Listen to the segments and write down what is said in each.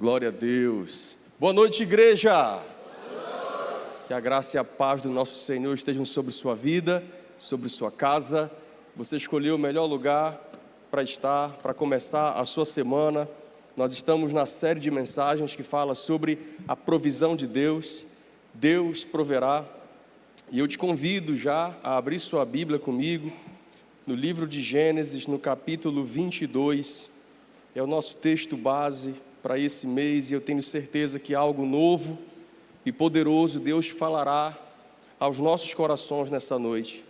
Glória a Deus. Boa noite, igreja. Boa noite. Que a graça e a paz do nosso Senhor estejam sobre sua vida, sobre sua casa. Você escolheu o melhor lugar para estar, para começar a sua semana. Nós estamos na série de mensagens que fala sobre a provisão de Deus. Deus proverá. E eu te convido já a abrir sua Bíblia comigo, no livro de Gênesis, no capítulo 22. É o nosso texto base para esse mês, e eu tenho certeza que algo novo e poderoso Deus falará aos nossos corações nessa noite.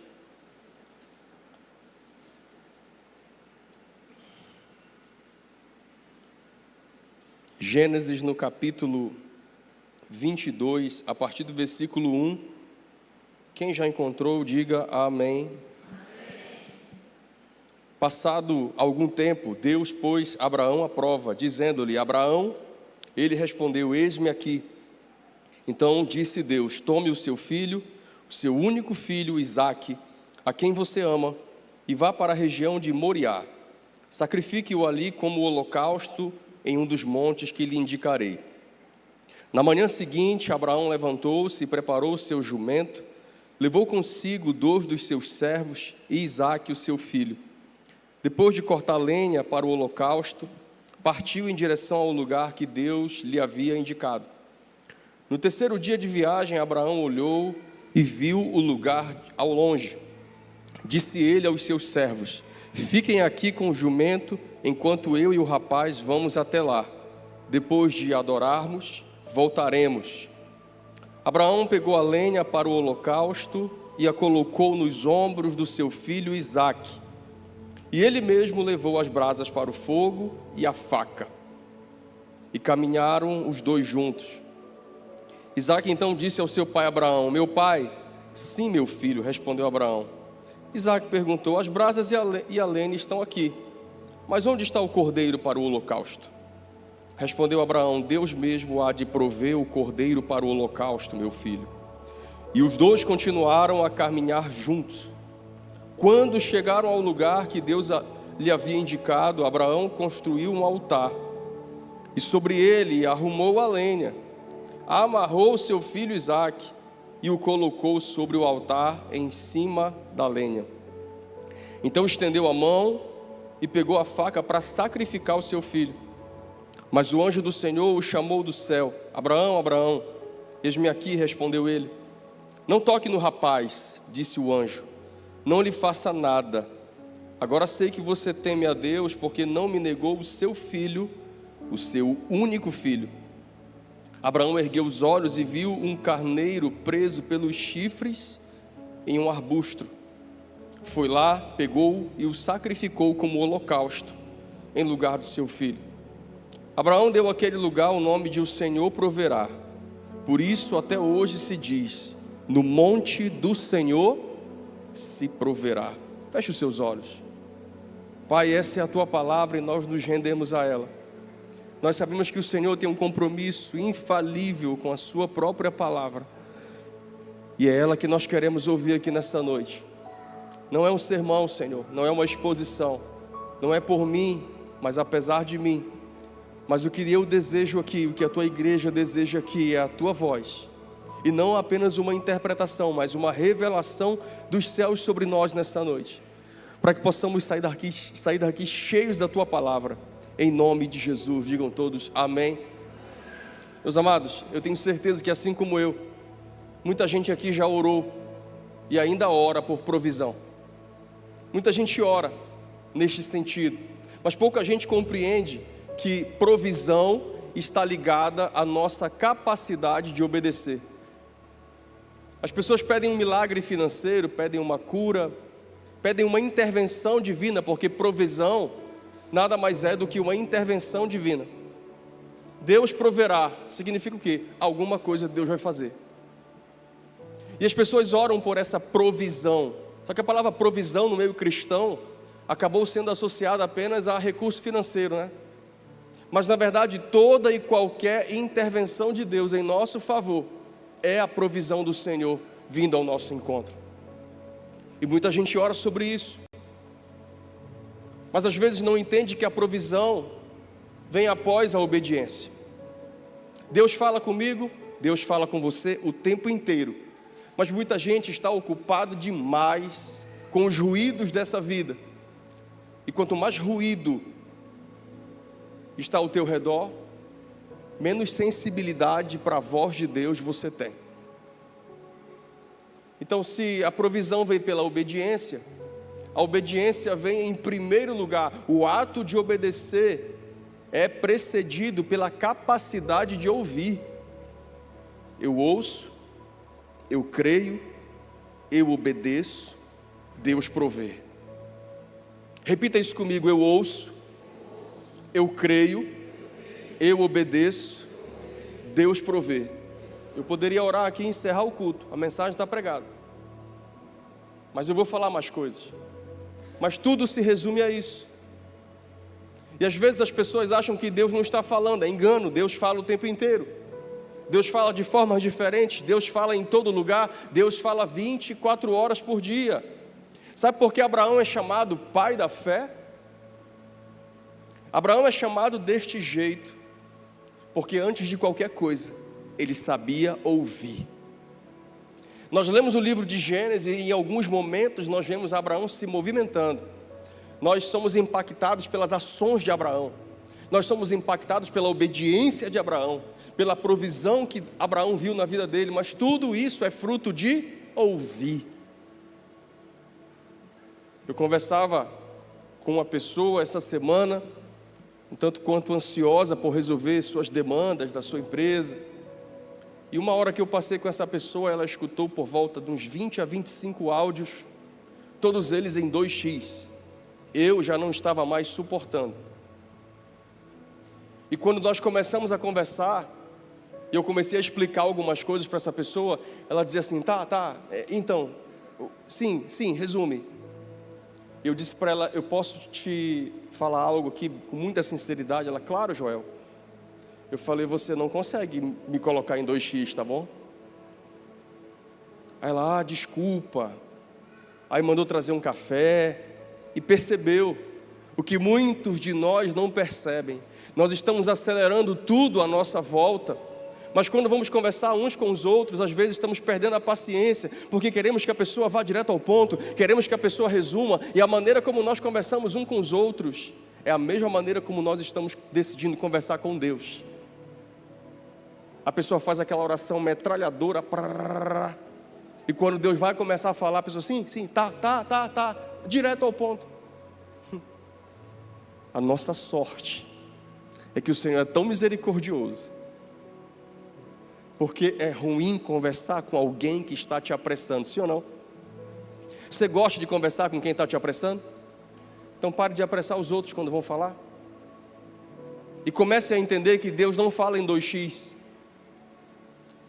Gênesis no capítulo 22, a partir do versículo 1. Quem já encontrou, diga amém. Passado algum tempo, Deus pôs Abraão à prova, dizendo-lhe: Abraão, ele respondeu: eis-me aqui. Então disse Deus: tome o seu filho, o seu único filho, Isaque, a quem você ama, e vá para a região de Moriá. Sacrifique-o ali como holocausto em um dos montes que lhe indicarei. Na manhã seguinte, Abraão levantou-se e preparou o seu jumento, levou consigo 2 dos seus servos e Isaque, o seu filho. Depois de cortar lenha para o holocausto, partiu em direção ao lugar que Deus lhe havia indicado. No terceiro dia de viagem, Abraão olhou e viu o lugar ao longe. Disse ele aos seus servos: fiquem aqui com o jumento, enquanto eu e o rapaz vamos até lá. Depois de adorarmos, voltaremos. Abraão pegou a lenha para o holocausto e a colocou nos ombros do seu filho Isaque. E ele mesmo levou as brasas para o fogo e a faca. E caminharam os dois juntos. Isaque então disse ao seu pai Abraão: meu pai? Sim, meu filho, respondeu Abraão. Isaque perguntou: as brasas e a lenha estão aqui, mas onde está o cordeiro para o holocausto? Respondeu Abraão: Deus mesmo há de prover o cordeiro para o holocausto, meu filho. E os dois continuaram a caminhar juntos. Quando chegaram ao lugar que Deus lhe havia indicado, Abraão construiu um altar, e sobre ele arrumou a lenha, amarrou seu filho Isaque, e o colocou sobre o altar em cima da lenha. Então estendeu a mão e pegou a faca para sacrificar o seu filho. Mas o anjo do Senhor o chamou do céu: Abraão, Abraão. Eis-me aqui, respondeu ele. Não toque no rapaz, disse o anjo, não lhe faça nada. Agora sei que você teme a Deus, porque não me negou o seu filho, o seu único filho. Abraão ergueu os olhos e viu um carneiro preso pelos chifres em um arbusto. Foi lá, pegou e o sacrificou como holocausto, em lugar do seu filho. Abraão deu àquele lugar o nome de: o Senhor proverá. Por isso até hoje se diz: no monte do Senhor se proverá. Feche os seus olhos. Pai, essa é a tua palavra e nós nos rendemos a ela. Nós sabemos que o Senhor tem um compromisso infalível com a sua própria palavra, e é ela que nós queremos ouvir aqui nessa noite. Não é um sermão, Senhor, não é uma exposição, não é por mim, mas apesar de mim. Mas o que eu desejo aqui, o que a tua igreja deseja aqui é a tua voz, e não apenas uma interpretação, mas uma revelação dos céus sobre nós nessa noite, para que possamos sair daqui cheios da tua palavra, em nome de Jesus. Digam todos amém. Meus amados, eu tenho certeza que assim como eu, muita gente aqui já orou e ainda ora por provisão. Muita gente ora neste sentido, mas pouca gente compreende que provisão está ligada à nossa capacidade de obedecer. As pessoas pedem um milagre financeiro, pedem uma cura, pedem uma intervenção divina, porque provisão nada mais é do que uma intervenção divina. Deus proverá, significa o quê? Alguma coisa Deus vai fazer. E as pessoas oram por essa provisão. Só que a palavra provisão no meio cristão acabou sendo associada apenas a recurso financeiro, né? Mas na verdade toda e qualquer intervenção de Deus em nosso favor é a provisão do Senhor vindo ao nosso encontro. E muita gente ora sobre isso, mas às vezes não entende que a provisão vem após a obediência. Deus fala comigo, Deus fala com você o tempo inteiro. Mas muita gente está ocupado demais com os ruídos dessa vida. E quanto mais ruído está ao teu redor, menos sensibilidade para a voz de Deus você tem. Então, se a provisão vem pela obediência, a obediência vem em primeiro lugar. O ato de obedecer é precedido pela capacidade de ouvir. Eu ouço, eu creio, eu obedeço, Deus provê. Repita isso comigo: eu ouço, eu creio, eu obedeço, Deus provê. Eu poderia orar aqui e encerrar o culto, a mensagem está pregada, mas eu vou falar mais coisas. Mas tudo se resume a isso. E às vezes as pessoas acham que Deus não está falando, é engano. Deus fala o tempo inteiro. Deus fala de formas diferentes, Deus fala em todo lugar, Deus fala 24 horas por dia. Sabe por que Abraão é chamado pai da fé? Abraão é chamado deste jeito, porque antes de qualquer coisa, ele sabia ouvir. Nós lemos o livro de Gênesis e em alguns momentos nós vemos Abraão se movimentando. Nós somos impactados pelas ações de Abraão. Nós somos impactados pela obediência de Abraão, pela provisão que Abraão viu na vida dele, mas tudo isso é fruto de ouvir. Eu conversava com uma pessoa essa semana, um tanto quanto ansiosa por resolver suas demandas da sua empresa. E uma hora que eu passei com essa pessoa, ela escutou por volta de uns 20 a 25 áudios, todos eles em 2x. Eu já não estava mais suportando. E quando nós começamos a conversar, e eu comecei a explicar algumas coisas para essa pessoa, ela dizia assim: então, sim, resume. Eu disse para ela: eu posso te falar algo aqui com muita sinceridade? Ela: claro, Joel. Eu falei: você não consegue me colocar em 2x, tá bom? Aí ela: desculpa. Aí mandou trazer um café e percebeu o que muitos de nós não percebem. Nós estamos acelerando tudo à nossa volta, mas quando vamos conversar uns com os outros, às vezes estamos perdendo a paciência, porque queremos que a pessoa vá direto ao ponto, queremos que a pessoa resuma, e a maneira como nós conversamos uns com os outros é a mesma maneira como nós estamos decidindo conversar com Deus. A pessoa faz aquela oração metralhadora, e quando Deus vai começar a falar, a pessoa: sim, tá, direto ao ponto. A nossa sorte é que o Senhor é tão misericordioso, porque é ruim conversar com alguém que está te apressando, sim ou não? Você gosta de conversar com quem está te apressando? Então pare de apressar os outros quando vão falar, e comece a entender que Deus não fala em 2x,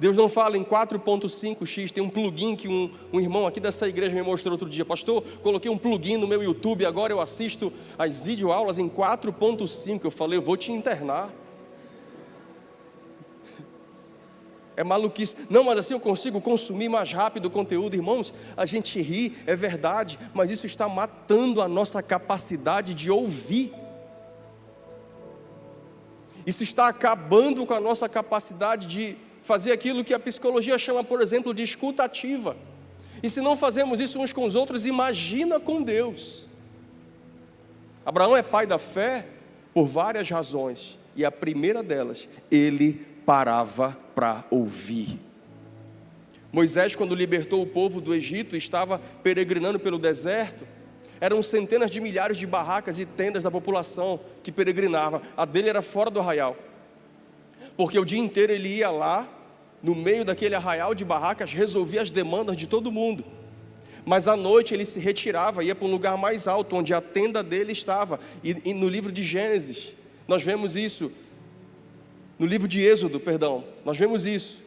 Deus não fala em 4.5x. Tem um plugin que um irmão aqui dessa igreja me mostrou outro dia: pastor, coloquei um plugin no meu YouTube, agora eu assisto as videoaulas em 4.5. Eu falei: eu vou te internar. É maluquice. Não, mas assim eu consigo consumir mais rápido o conteúdo. Irmãos, a gente ri, é verdade, mas isso está matando a nossa capacidade de ouvir. Isso está acabando com a nossa capacidade de fazer aquilo que a psicologia chama, por exemplo, de escuta ativa. E se não fazemos isso uns com os outros, imagina com Deus. Abraão é pai da fé por várias razões, e a primeira delas, ele parava para ouvir. Moisés, quando libertou o povo do Egito, estava peregrinando pelo deserto. Eram centenas de milhares de barracas e tendas da população que peregrinava. A dele era fora do arraial, porque o dia inteiro ele ia lá, no meio daquele arraial de barracas, resolvia as demandas de todo mundo. Mas à noite ele se retirava, ia para um lugar mais alto, onde a tenda dele estava. E no livro de Gênesis, nós vemos isso. No livro de Êxodo, perdão, nós vemos isso.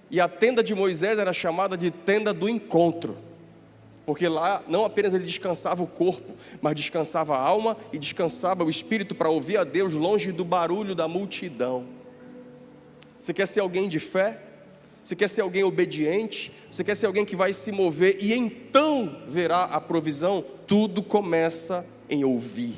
E a tenda de Moisés era chamada de tenda do encontro, porque lá não apenas ele descansava o corpo, mas descansava a alma e descansava o espírito para ouvir a Deus longe do barulho da multidão. Você quer ser alguém de fé? Você quer ser alguém obediente? Você quer ser alguém que vai se mover e então verá a provisão? Tudo começa em ouvir.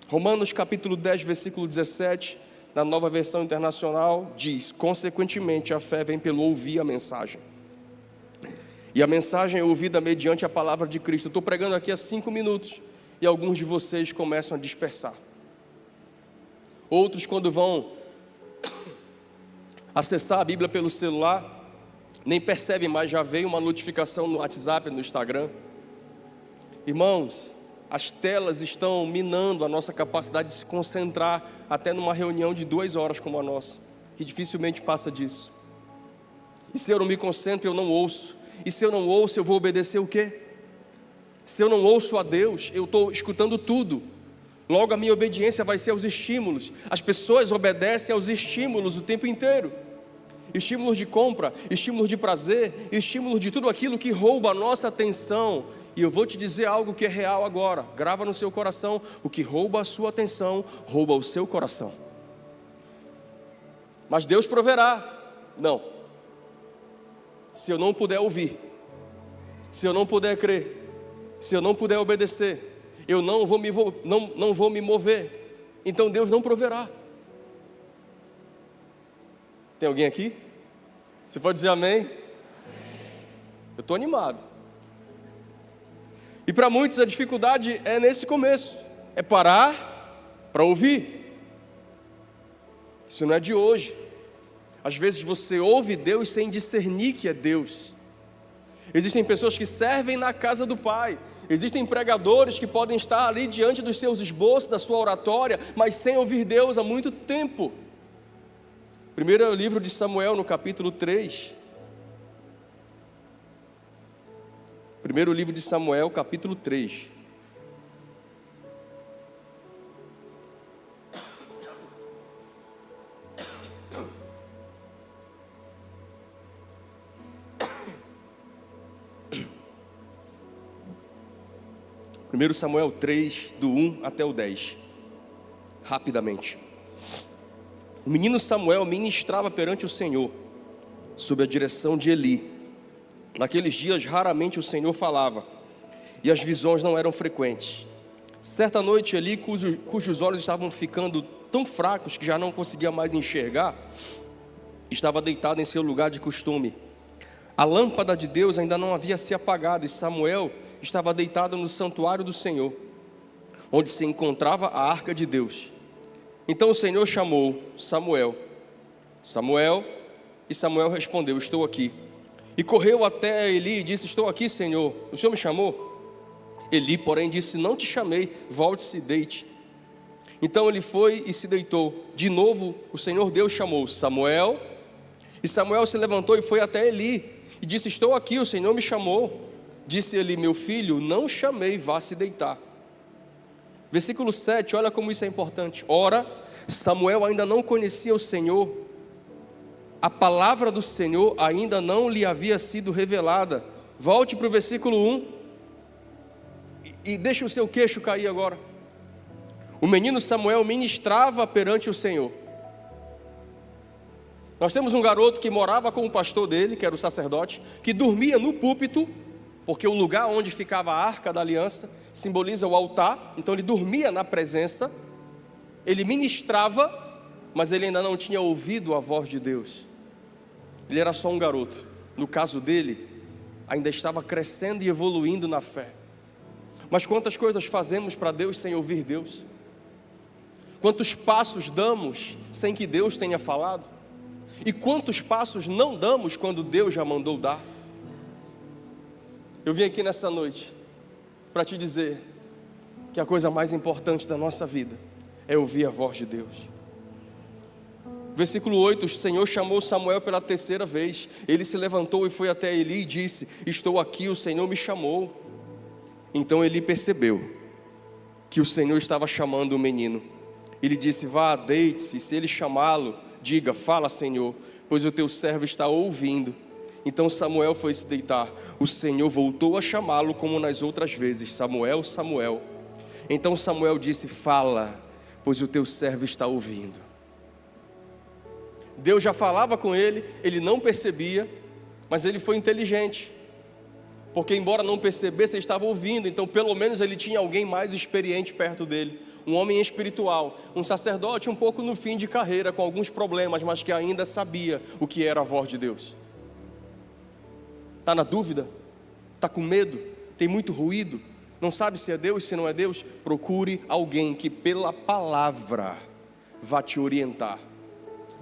Romanos capítulo 10, versículo 17, na Nova Versão Internacional, diz: consequentemente, a fé vem pelo ouvir a mensagem. E a mensagem é ouvida mediante a palavra de Cristo. Eu estou pregando aqui há 5 minutos e alguns de vocês começam a dispersar. Outros, quando vão acessar a Bíblia pelo celular, nem percebem mais, já veio uma notificação no WhatsApp, no Instagram. Irmãos, as telas estão minando a nossa capacidade de se concentrar até numa reunião de 2 horas como a nossa, que dificilmente passa disso. E se eu não me concentro, eu não ouço. E se eu não ouço, eu vou obedecer o quê? Se eu não ouço a Deus, eu estou escutando tudo. Logo a minha obediência vai ser aos estímulos. As pessoas obedecem aos estímulos o tempo inteiro. Estímulos de compra, estímulos de prazer, estímulos de tudo aquilo que rouba a nossa atenção. E eu vou te dizer algo que é real agora, grava no seu coração: o que rouba a sua atenção, rouba o seu coração. Mas Deus proverá. Não. Se eu não puder ouvir, se eu não puder crer, se eu não puder obedecer, eu não vou me mover. Então Deus não proverá. Tem alguém aqui? Você pode dizer amém? Eu estou animado. E para muitos a dificuldade é nesse começo, é parar para ouvir. Isso não é de hoje. Às vezes você ouve Deus sem discernir que é Deus. Existem pessoas que servem na casa do Pai. Existem pregadores que podem estar ali diante dos seus esboços, da sua oratória, mas sem ouvir Deus há muito tempo. Primeiro livro de Samuel, no capítulo 3. Primeiro livro de Samuel, capítulo 3. Primeiro Samuel 3, do 1 até o 10. Rapidamente. O menino Samuel ministrava perante o Senhor, sob a direção de Eli. Naqueles dias raramente o Senhor falava, e as visões não eram frequentes. Certa noite Eli, cujos olhos estavam ficando tão fracos que já não conseguia mais enxergar, estava deitado em seu lugar de costume. A lâmpada de Deus ainda não havia se apagado, e Samuel estava deitado no santuário do Senhor, onde se encontrava a arca de Deus. Então o Senhor chamou: Samuel, Samuel. E Samuel respondeu: estou aqui. E correu até Eli e disse: estou aqui, Senhor, o Senhor me chamou? Eli, porém, disse: não te chamei, volte-se e deite. Então ele foi e se deitou. De novo o Senhor Deus chamou: Samuel. E Samuel se levantou e foi até Eli e disse: estou aqui, o Senhor me chamou. Disse Eli: meu filho, não chamei, vá se deitar. Versículo 7, olha como isso é importante. Ora, Samuel ainda não conhecia o Senhor, a palavra do Senhor ainda não lhe havia sido revelada. Volte para o versículo 1 e deixe o seu queixo cair agora. O menino Samuel ministrava perante o Senhor. Nós temos um garoto que morava com o pastor dele, que era o sacerdote, que dormia no púlpito, porque o lugar onde ficava a arca da aliança simboliza o altar. Então ele dormia na presença, ele ministrava, mas ele ainda não tinha ouvido a voz de Deus. Ele era só um garoto. No caso dele, ainda estava crescendo e evoluindo na fé. Mas quantas coisas fazemos para Deus sem ouvir Deus? Quantos passos damos sem que Deus tenha falado? E quantos passos não damos quando Deus já mandou dar? Eu vim aqui nessa noite para te dizer que a coisa mais importante da nossa vida é ouvir a voz de Deus. Versículo 8, o Senhor chamou Samuel pela 3ª vez. Ele se levantou e foi até Eli e disse: estou aqui, o Senhor me chamou. Então Eli percebeu que o Senhor estava chamando o menino. Ele disse: vá, deite-se, se ele chamá-lo, diga: fala, Senhor, pois o teu servo está ouvindo. Então Samuel foi se deitar. O Senhor voltou a chamá-lo como nas outras vezes: Samuel, Samuel. Então Samuel disse: fala, pois o teu servo está ouvindo. Deus já falava com ele, ele não percebia, mas ele foi inteligente, porque embora não percebesse, ele estava ouvindo. Então pelo menos ele tinha alguém mais experiente perto dele. um homem espiritual, um sacerdote um pouco no fim de carreira, com alguns problemas, mas que ainda sabia o que era a voz de Deus. Está na dúvida? Está com medo? Tem muito ruído? Não sabe se é Deus, se não é Deus? Procure alguém que pela palavra vá te orientar.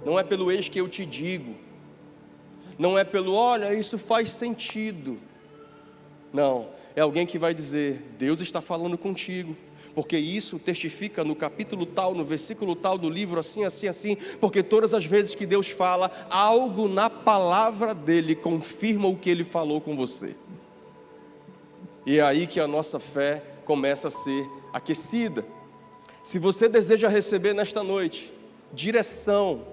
Não é pelo eis que eu te digo, não é pelo olha, isso faz sentido. Não, é alguém que vai dizer, Deus está falando contigo, porque isso testifica no capítulo tal, no versículo tal do livro, assim, assim, assim, porque todas as vezes que Deus fala, algo na palavra dele confirma o que ele falou com você. E é aí que a nossa fé começa a ser aquecida. Se você deseja receber nesta noite direção,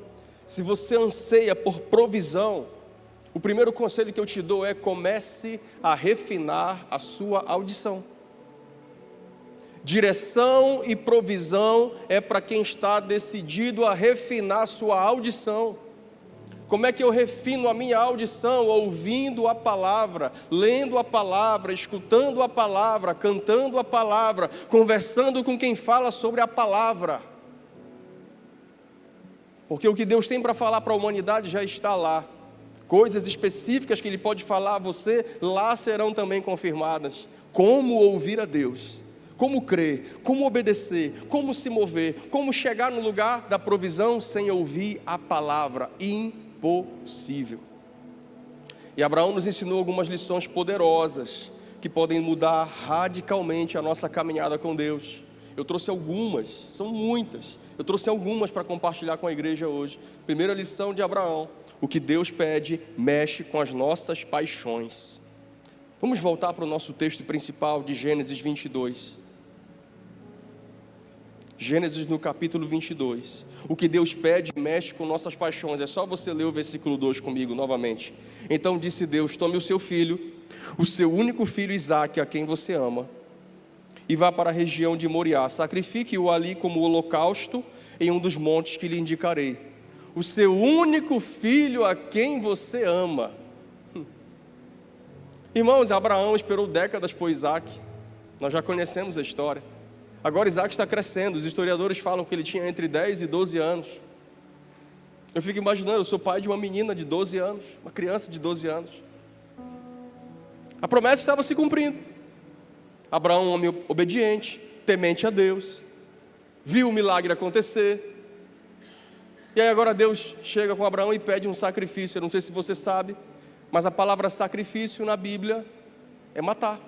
se você anseia por provisão, o primeiro conselho que eu te dou é: comece a refinar a sua audição. Direção e provisão é para quem está decidido a refinar a sua audição. Como é que eu refino a minha audição? Ouvindo a palavra, lendo a palavra, escutando a palavra, cantando a palavra, conversando com quem fala sobre a palavra. Porque o que Deus tem para falar para a humanidade já está lá. Coisas específicas que Ele pode falar a você, lá serão também confirmadas. Como ouvir a Deus, como crer, como obedecer, como se mover, como chegar no lugar da provisão sem ouvir a palavra. Impossível. E Abraão nos ensinou algumas lições poderosas que podem mudar radicalmente a nossa caminhada com Deus. Eu trouxe algumas, são muitas. Eu trouxe algumas para compartilhar com a igreja hoje. Primeira lição de Abraão: o que Deus pede mexe com as nossas paixões. Vamos voltar para o nosso texto principal de Gênesis 22. Gênesis no capítulo 22. O que Deus pede mexe com nossas paixões. É só você ler o versículo 2 comigo novamente. Então disse Deus: tome o seu filho, o seu único filho Isaque, a quem você ama, e vá para a região de Moriá, sacrifique-o ali como holocausto em um dos montes que lhe indicarei. O seu único filho a quem você ama. Irmãos, Abraão esperou décadas por Isaque. Nós já conhecemos a história. Agora Isaque está crescendo. Os historiadores falam que ele tinha entre 10 e 12 anos. Eu fico imaginando, eu sou pai de uma menina de 12 anos, uma criança de 12 anos. A promessa estava se cumprindo. Abraão, um homem obediente, temente a Deus, viu o milagre acontecer. E aí agora Deus chega com Abraão e pede um sacrifício. Eu não sei se você sabe, mas a palavra sacrifício na Bíblia é matar.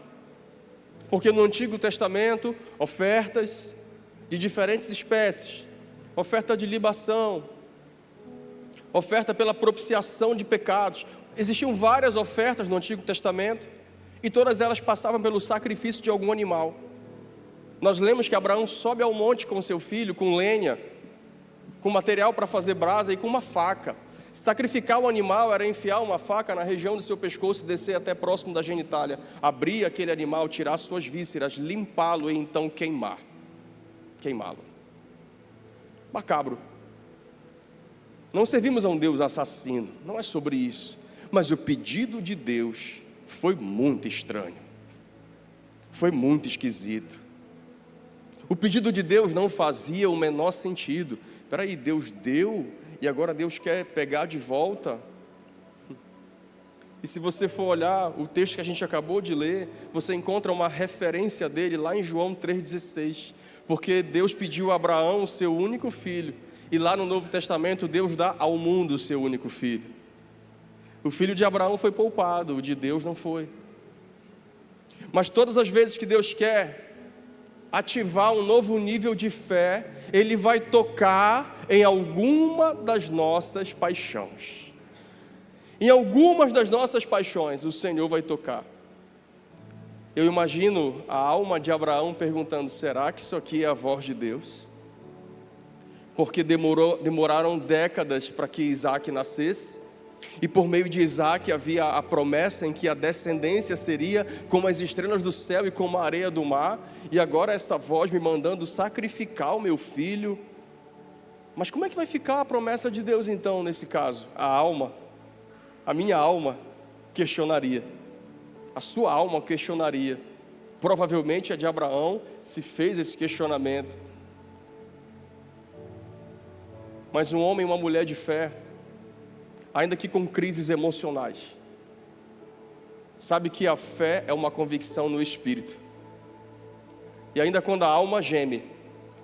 Porque no Antigo Testamento, ofertas de diferentes espécies, oferta de libação, oferta pela propiciação de pecados. Existiam várias ofertas no Antigo Testamento, e todas elas passavam pelo sacrifício de algum animal. Nós lemos que Abraão sobe ao monte com seu filho, com lenha, com material para fazer brasa e com uma faca. Sacrificar o animal era enfiar uma faca na região do seu pescoço e descer até próximo da genitália, abrir aquele animal, tirar suas vísceras, limpá-lo e então queimá-lo. Macabro. Não servimos a um Deus assassino, não é sobre isso. Mas o pedido de Deus foi muito estranho, foi muito esquisito. O pedido de Deus não fazia o menor sentido. Espera aí, Deus deu e agora Deus quer pegar de volta? E se você for olhar o texto que a gente acabou de ler, você encontra uma referência dele lá em João 3,16, porque Deus pediu a Abraão o seu único filho, e lá no Novo Testamento Deus dá ao mundo o seu único filho. O filho de Abraão foi poupado, o de Deus não foi. Mas todas as vezes que Deus quer ativar um novo nível de fé, Ele vai tocar em alguma das nossas paixões. Em algumas das nossas paixões, o Senhor vai tocar. Eu imagino a alma de Abraão perguntando: será que isso aqui é a voz de Deus? Porque demoraram décadas para que Isaque nascesse. E por meio de Isaque havia a promessa em que a descendência seria como as estrelas do céu e como a areia do mar. E agora essa voz me mandando sacrificar o meu filho. Mas como é que vai ficar a promessa de Deus então nesse caso? A minha alma questionaria. A sua alma questionaria. Provavelmente a de Abraão se fez esse questionamento. mas um homem e uma mulher de fé, ainda que com crises emocionais. Sabe que a fé é uma convicção no espírito. E ainda quando a alma geme,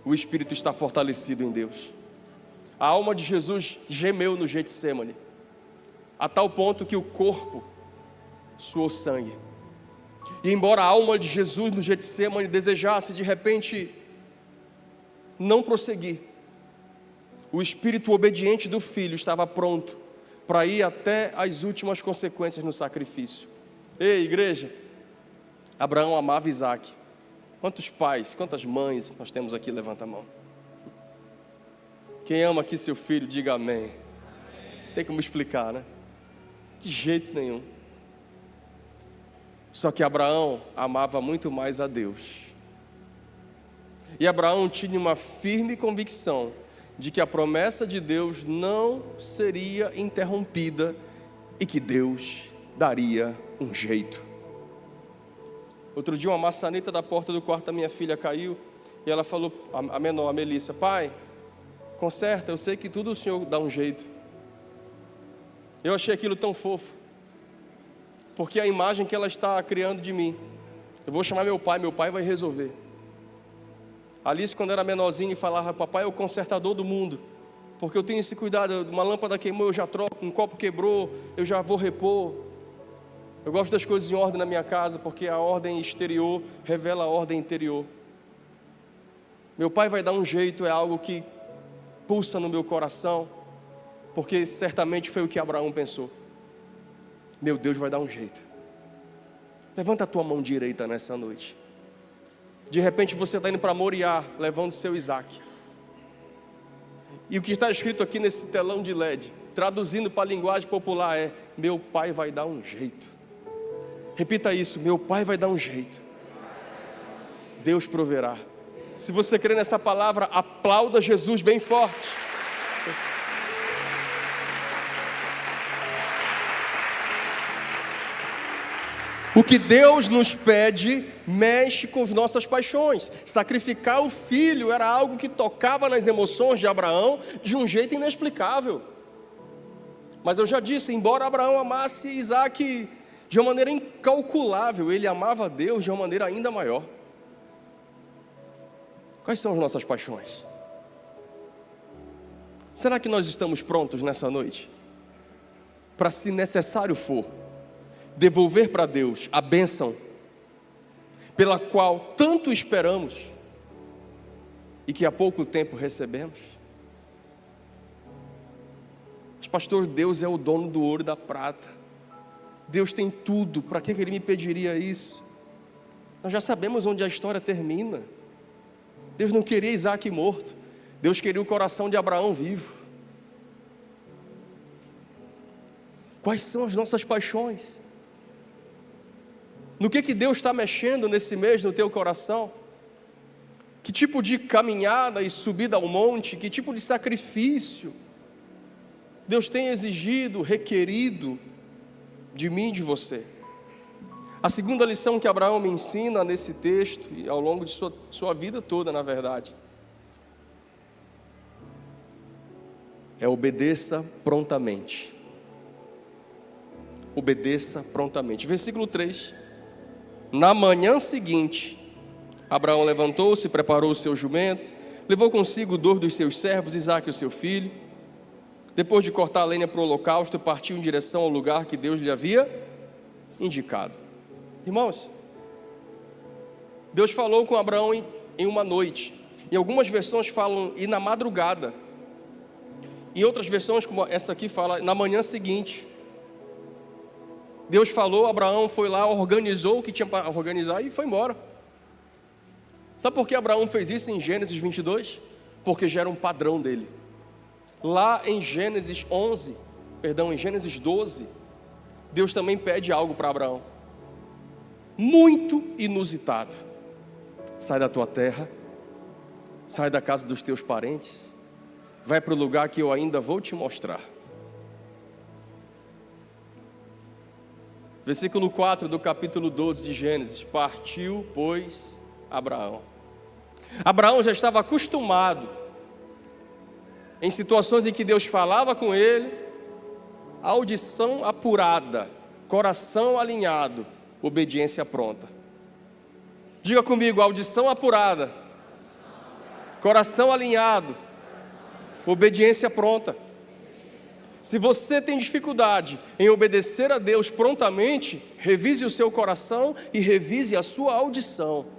o espírito está fortalecido em Deus. A alma de Jesus gemeu no Getsemane, a tal ponto que o corpo suou sangue. E embora a alma de Jesus no Getsemane desejasse de repente não prosseguir, o espírito obediente do filho estava pronto para ir até as últimas consequências no sacrifício. Ei, igreja, Abraão amava Isaac. Quantos pais, quantas mães nós temos aqui? Levanta a mão. Quem ama aqui seu filho, diga amém. Tem como explicar, né? De jeito nenhum. Só que Abraão amava muito mais a Deus. E Abraão tinha uma firme convicção de que a promessa de Deus não seria interrompida e que Deus daria um jeito. Outro dia uma maçaneta da porta do quarto da minha filha caiu e ela falou, a menor, a Melissa: pai, conserta, eu sei que tudo o Senhor dá um jeito. Eu achei aquilo tão fofo, porque a imagem que ela está criando de mim, eu vou chamar meu pai vai resolver. Alice, quando era menorzinha, falava: papai é o consertador do mundo, porque eu tenho esse cuidado, uma lâmpada queimou, eu já troco, um copo quebrou, eu já vou repor. Eu gosto das coisas em ordem na minha casa, porque a ordem exterior revela a ordem interior. Meu pai vai dar um jeito, é algo que pulsa no meu coração, porque certamente foi o que Abraão pensou. Meu Deus vai dar um jeito. Levanta a tua mão direita nessa noite. De repente você está indo para Moriá, levando seu Isaac. E o que está escrito aqui nesse telão de LED, traduzindo para a linguagem popular, é: meu pai vai dar um jeito. Repita isso: meu pai vai dar um jeito. Deus proverá. Se você crê nessa palavra, aplauda Jesus bem forte. O que Deus nos pede mexe com as nossas paixões. Sacrificar o filho era algo que tocava nas emoções de Abraão de um jeito inexplicável. Mas eu já disse, embora Abraão amasse Isaac de uma maneira incalculável, ele amava a Deus de uma maneira ainda maior. Quais são as nossas paixões? Será que nós estamos prontos nessa noite para, se necessário for, devolver para Deus a bênção pela qual tanto esperamos e que há pouco tempo recebemos? Mas pastor, Deus é o dono do ouro e da prata. Deus tem tudo, para que Ele me pediria isso? Nós já sabemos onde a história termina. Deus não queria Isaac morto, Deus queria o coração de Abraão vivo. Quais são as nossas paixões? No que Deus está mexendo nesse mês no teu coração? Que tipo de caminhada e subida ao monte, que tipo de sacrifício Deus tem exigido, requerido de mim e de você? A segunda lição que Abraão me ensina nesse texto, e ao longo de sua vida toda, na verdade, é: obedeça prontamente. Obedeça prontamente. Versículo 3. Na manhã seguinte, Abraão levantou-se, preparou o seu jumento, levou consigo 2 dos seus servos, Isaque, o seu filho. Depois de cortar a lenha para o holocausto, partiu em direção ao lugar que Deus lhe havia indicado. Irmãos, Deus falou com Abraão em uma noite. Em algumas versões falam e na madrugada. Em outras versões, como essa aqui, fala na manhã seguinte. Deus falou, Abraão foi lá, organizou o que tinha para organizar e foi embora. Sabe por que Abraão fez isso em Gênesis 22? Porque já era um padrão dele. Lá em Gênesis 12, Deus também pede algo para Abraão, muito inusitado: sai da tua terra, sai da casa dos teus parentes, vai para o lugar que eu ainda vou te mostrar. Versículo 4 do capítulo 12 de Gênesis: partiu, pois, Abraão. Abraão já estava acostumado em situações em que Deus falava com ele, audição apurada, coração alinhado, obediência pronta. Diga comigo, audição apurada, coração alinhado, obediência pronta. Se você tem dificuldade em obedecer a Deus prontamente, revise o seu coração e revise a sua audição.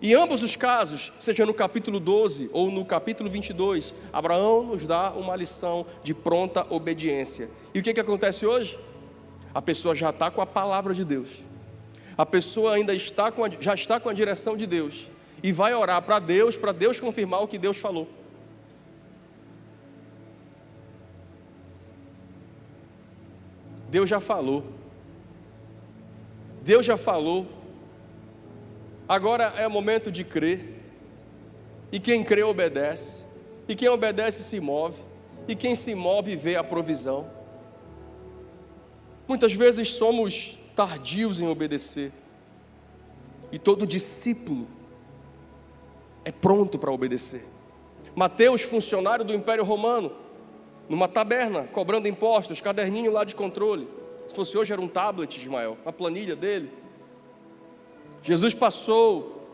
Em ambos os casos, seja no capítulo 12 ou no capítulo 22, Abraão nos dá uma lição de pronta obediência. E o que acontece hoje? A pessoa já está com a palavra de Deus. A pessoa ainda já está com a direção de Deus. E vai orar para Deus confirmar o que Deus falou. Deus já falou. Deus já falou. Agora é o momento de crer. E quem crê obedece. E quem obedece se move. E quem se move vê a provisão. Muitas vezes somos tardios em obedecer. E todo discípulo é pronto para obedecer. Mateus, funcionário do Império Romano, numa taberna, cobrando impostos, caderninho lá de controle. Se fosse hoje era um tablet, Ismael, uma planilha dele. Jesus passou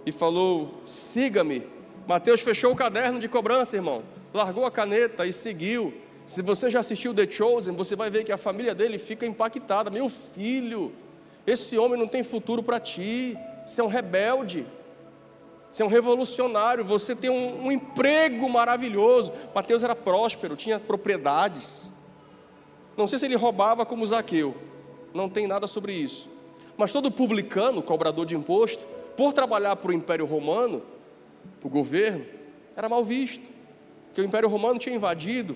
e falou, siga-me. Mateus fechou o caderno de cobrança, irmão. Largou a caneta e seguiu. Se você já assistiu The Chosen, você vai ver que a família dele fica impactada. Meu filho, esse homem não tem futuro para ti. Você é um rebelde. Você é um revolucionário. Você tem um emprego maravilhoso. Mateus era próspero, tinha propriedades. Não sei se ele roubava como Zaqueu. Não tem nada sobre isso. Mas todo publicano, cobrador de imposto, por trabalhar para o Império Romano, para o governo, era mal visto. Porque o Império Romano tinha invadido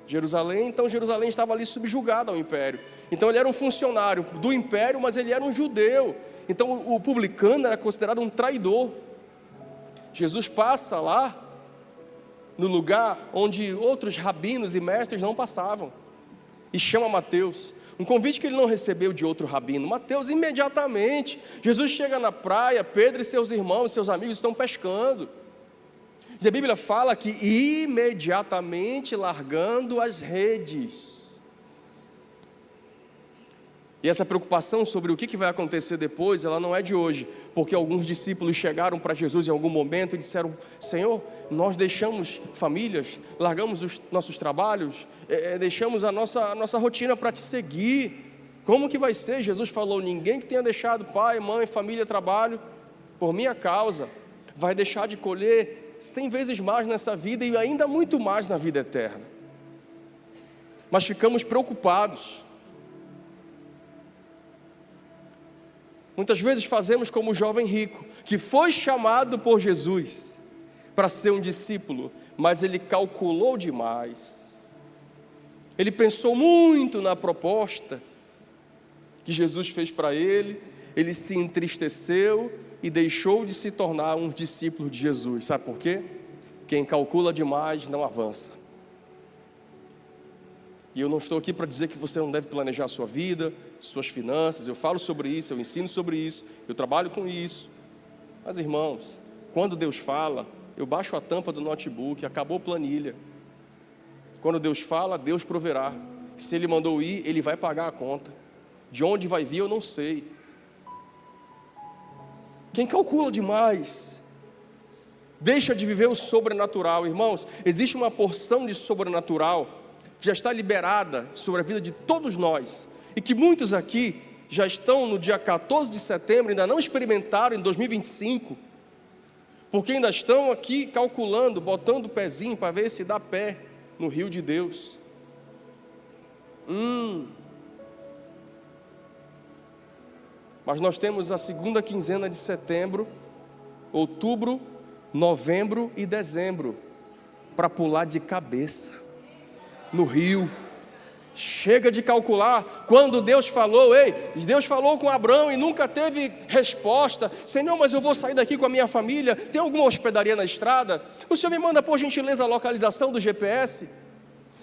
Jerusalém, então Jerusalém estava ali subjugada ao Império. Então ele era um funcionário do Império, mas ele era um judeu. Então o publicano era considerado um traidor. Jesus passa lá, no lugar onde outros rabinos e mestres não passavam, e chama Mateus. Um convite que ele não recebeu de outro rabino. Mateus, imediatamente, Jesus chega na praia, Pedro e seus irmãos, seus amigos estão pescando. E a Bíblia fala que imediatamente largando as redes. E essa preocupação sobre o que vai acontecer depois, ela não é de hoje. Porque alguns discípulos chegaram para Jesus em algum momento e disseram, Senhor, nós deixamos famílias, largamos os nossos trabalhos, deixamos a nossa rotina para te seguir. Como que vai ser? Jesus falou, ninguém que tenha deixado pai, mãe, família, trabalho, por minha causa, vai deixar de colher 100 vezes mais nessa vida e ainda muito mais na vida eterna. Mas ficamos preocupados. Muitas vezes fazemos como o jovem rico, que foi chamado por Jesus para ser um discípulo, mas ele calculou demais. Ele pensou muito na proposta que Jesus fez para ele, ele se entristeceu e deixou de se tornar um discípulo de Jesus. Sabe por quê? Quem calcula demais não avança. E eu não estou aqui para dizer que você não deve planejar a sua vida, suas finanças. Eu falo sobre isso, eu ensino sobre isso, eu trabalho com isso. Mas irmãos, quando Deus fala, eu baixo a tampa do notebook, acabou a planilha. Quando Deus fala, Deus proverá. Se Ele mandou ir, Ele vai pagar a conta. De onde vai vir eu não sei. Quem calcula demais deixa de viver o sobrenatural. Irmãos, existe uma porção de sobrenatural que já está liberada sobre a vida de todos nós, e que muitos aqui já estão no dia 14 de setembro, ainda não experimentaram em 2025, porque ainda estão aqui calculando, botando o pezinho para ver se dá pé no rio de Deus. Mas nós temos a segunda quinzena de setembro, outubro, novembro e dezembro, para pular de cabeça no rio. Chega de calcular. Quando Deus falou, Deus falou com Abraão e nunca teve resposta. Senhor, mas eu vou sair daqui com a minha família, tem alguma hospedaria na estrada? O Senhor me manda por gentileza a localização do GPS.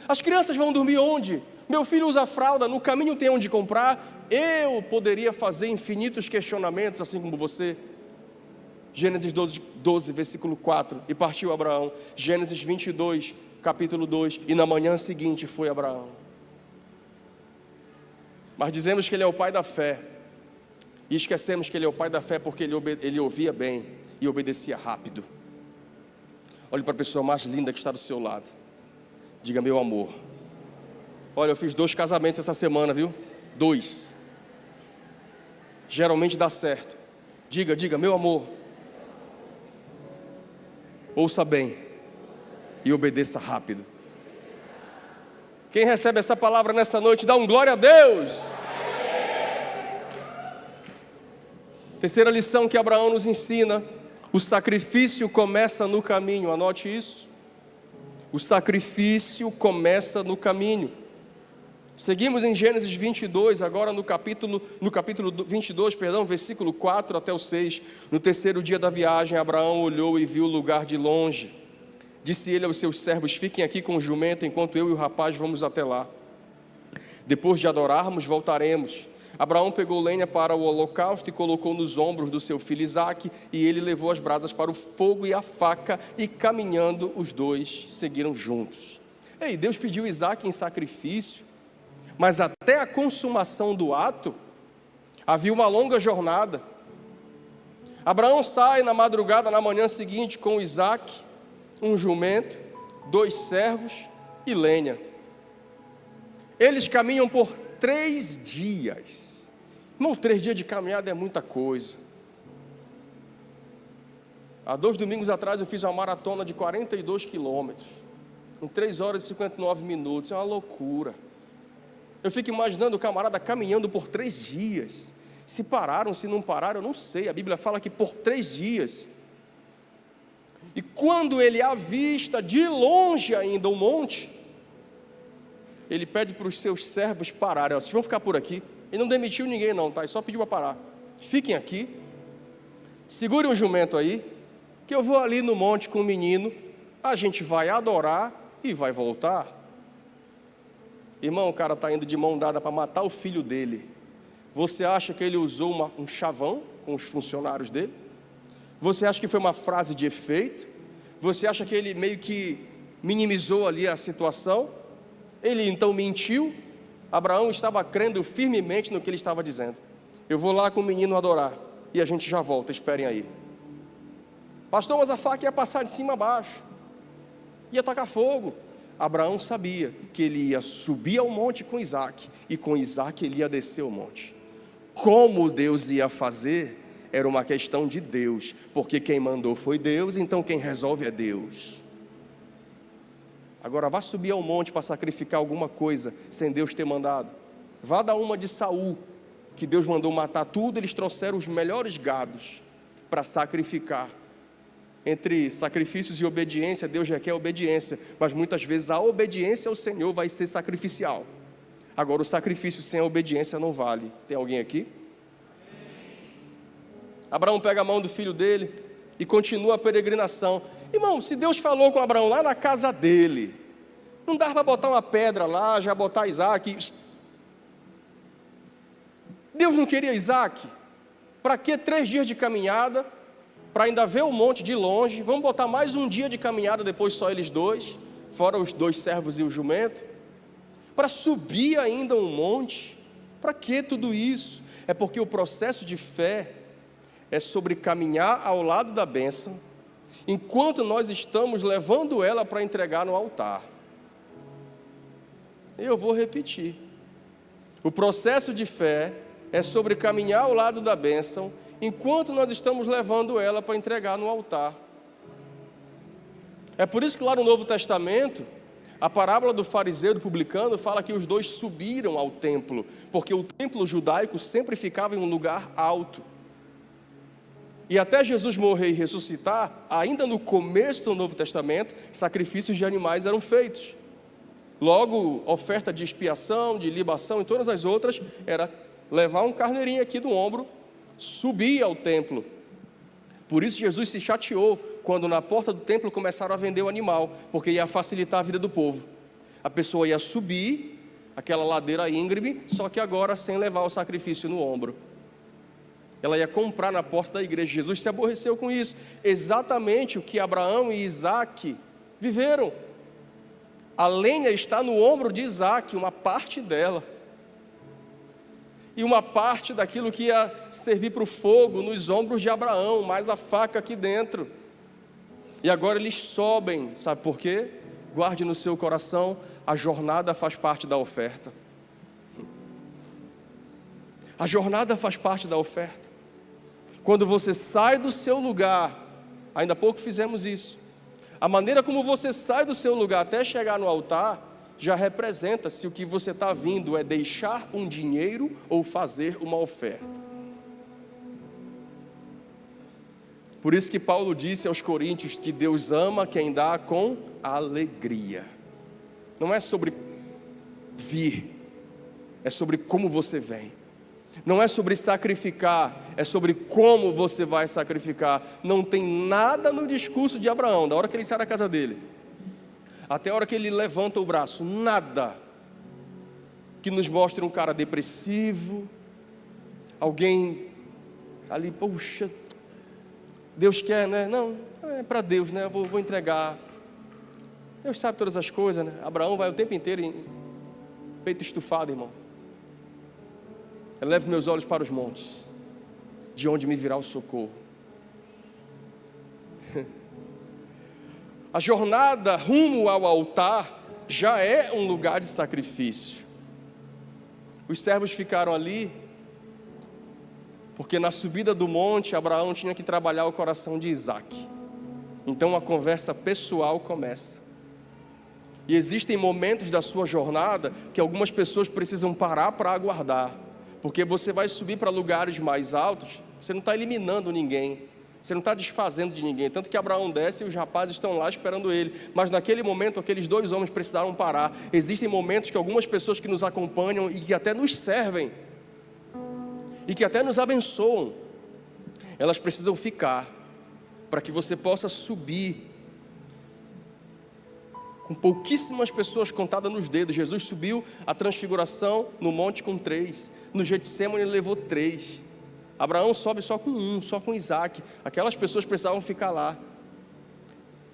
As crianças vão dormir onde? Meu filho usa fralda, no caminho tem onde comprar. Eu poderia fazer infinitos questionamentos assim como você. Gênesis 12, versículo 4, e partiu Abraão. Gênesis 22, capítulo 2, e na manhã seguinte foi Abraão. Mas dizemos que ele é o pai da fé, e esquecemos que ele é o pai da fé porque ele ouvia bem e obedecia rápido. Olhe para a pessoa mais linda que está do seu lado. Diga: meu amor. Olha, eu fiz 2 casamentos essa semana, viu? 2. Geralmente dá certo. Diga, meu amor. Ouça bem e obedeça rápido. Quem recebe essa palavra nessa noite, dá um glória a Deus. Terceira lição que Abraão nos ensina: o sacrifício começa no caminho. Anote isso. O sacrifício começa no caminho. Seguimos em Gênesis 22, agora no capítulo 22, versículo 4 até o 6. No terceiro dia da viagem, Abraão olhou e viu o lugar de longe. Disse ele aos seus servos: fiquem aqui com o jumento, enquanto eu e o rapaz vamos até lá. Depois de adorarmos, voltaremos. Abraão pegou lenha para o holocausto e colocou nos ombros do seu filho Isaque, e ele levou as brasas para o fogo e a faca, e caminhando os dois seguiram juntos. Ei, Deus pediu Isaque em sacrifício, mas até a consumação do ato, havia uma longa jornada. Abraão sai na madrugada, na manhã seguinte, com Isaque, um jumento, 2 servos e lenha. Eles caminham por 3 dias. Irmão, 3 dias de caminhada é muita coisa. Há 2 domingos atrás eu fiz uma maratona de 42 quilômetros, em 3 horas e 59 minutos, é uma loucura. Eu fico imaginando o camarada caminhando por 3 dias. Se pararam, se não pararam, eu não sei. A Bíblia fala que por 3 dias. E quando ele avista de longe ainda o monte, ele pede para os seus servos pararem. Vocês vão ficar por aqui. Ele não demitiu ninguém não, tá? Ele só pediu para parar. Fiquem aqui, segurem o jumento aí, que eu vou ali no monte com o menino, a gente vai adorar e vai voltar. Irmão, o cara está indo de mão dada para matar o filho dele. Você acha que ele usou um chavão com os funcionários dele? Você acha que foi uma frase de efeito? Você acha que ele meio que minimizou ali a situação? Ele então mentiu? Abraão estava crendo firmemente no que ele estava dizendo. Eu vou lá com o menino adorar e a gente já volta, esperem aí. Pastor, mas a faca ia passar de cima a baixo, ia tacar fogo. Abraão sabia que ele ia subir ao monte com Isaque, e com Isaque ele ia descer o monte. Como Deus ia fazer, era uma questão de Deus, porque quem mandou foi Deus, então quem resolve é Deus. Agora vá subir ao monte para sacrificar alguma coisa, sem Deus ter mandado. Vá dar uma de Saul, que Deus mandou matar tudo, eles trouxeram os melhores gados para sacrificar. Entre sacrifícios e obediência, Deus requer obediência, mas muitas vezes a obediência ao Senhor vai ser sacrificial. Agora o sacrifício sem a obediência não vale. Tem alguém aqui? Abraão pega a mão do filho dele e continua a peregrinação. Irmão, se Deus falou com Abraão lá na casa dele, não dá para botar uma pedra lá, já botar Isaque. Deus não queria Isaque? Para que 3 dias de caminhada? Para ainda ver o monte de longe, vamos botar mais um dia de caminhada, depois só eles 2, fora os 2 servos e o jumento, para subir ainda um monte. Para que tudo isso? É porque o processo de fé é sobre caminhar ao lado da bênção, enquanto nós estamos levando ela para entregar no altar. Eu vou repetir, o processo de fé é sobre caminhar ao lado da bênção, enquanto nós estamos levando ela para entregar no altar. É por isso que lá no Novo Testamento, a parábola do fariseu e do publicano fala que os 2 subiram ao templo, porque o templo judaico sempre ficava em um lugar alto. E até Jesus morrer e ressuscitar, ainda no começo do Novo Testamento, sacrifícios de animais eram feitos. Logo, oferta de expiação, de libação e todas as outras, era levar um carneirinho aqui do ombro, subir ao templo. Por isso Jesus se chateou quando na porta do templo começaram a vender o animal, porque ia facilitar a vida do povo. A pessoa ia subir aquela ladeira íngreme, só que agora sem levar o sacrifício no ombro. ela ia comprar na porta da igreja. Jesus se aborreceu com isso, exatamente o que Abraão e Isaac viveram. A lenha está no ombro de Isaac, uma parte dela, e uma parte daquilo que ia servir para o fogo nos ombros de Abraão, mais a faca aqui dentro. E agora eles sobem, sabe por quê? Guarde no seu coração, a jornada faz parte da oferta. A jornada faz parte da oferta. Quando você sai do seu lugar, ainda há pouco fizemos isso, a maneira como você sai do seu lugar até chegar no altar, já representa se o que você está vindo é deixar um dinheiro ou fazer uma oferta. Por isso que Paulo disse aos Coríntios que Deus ama quem dá com alegria. Não é sobre vir, é sobre como você vem. Não é sobre sacrificar, é sobre como você vai sacrificar. Não tem nada no discurso de Abraão, da hora que ele sai da casa dele até a hora que ele levanta o braço, nada que nos mostre um cara depressivo, alguém ali, poxa, Deus quer, né? Não, é para Deus, né? Eu vou entregar. Deus sabe todas as coisas, né? Abraão vai o tempo inteiro em peito estufado, irmão. Eu levo meus olhos para os montes, de onde me virá o socorro. A jornada rumo ao altar já é um lugar de sacrifício. Os servos ficaram ali, porque na subida do monte, Abraão tinha que trabalhar o coração de Isaac. Então a conversa pessoal começa. E existem momentos da sua jornada que algumas pessoas precisam parar para aguardar, porque você vai subir para lugares mais altos, você não está eliminando ninguém, você não está desfazendo de ninguém. Tanto que Abraão desce e os rapazes estão lá esperando ele. Mas naquele momento, aqueles dois homens precisaram parar. Existem momentos que algumas pessoas que nos acompanham e que até nos servem, e que até nos abençoam, elas precisam ficar, para que você possa subir. Com pouquíssimas pessoas contadas nos dedos, Jesus subiu a transfiguração no monte com 3. No Getsêmani ele levou 3. Abraão sobe só com 1, só com Isaac. Aquelas pessoas precisavam ficar lá.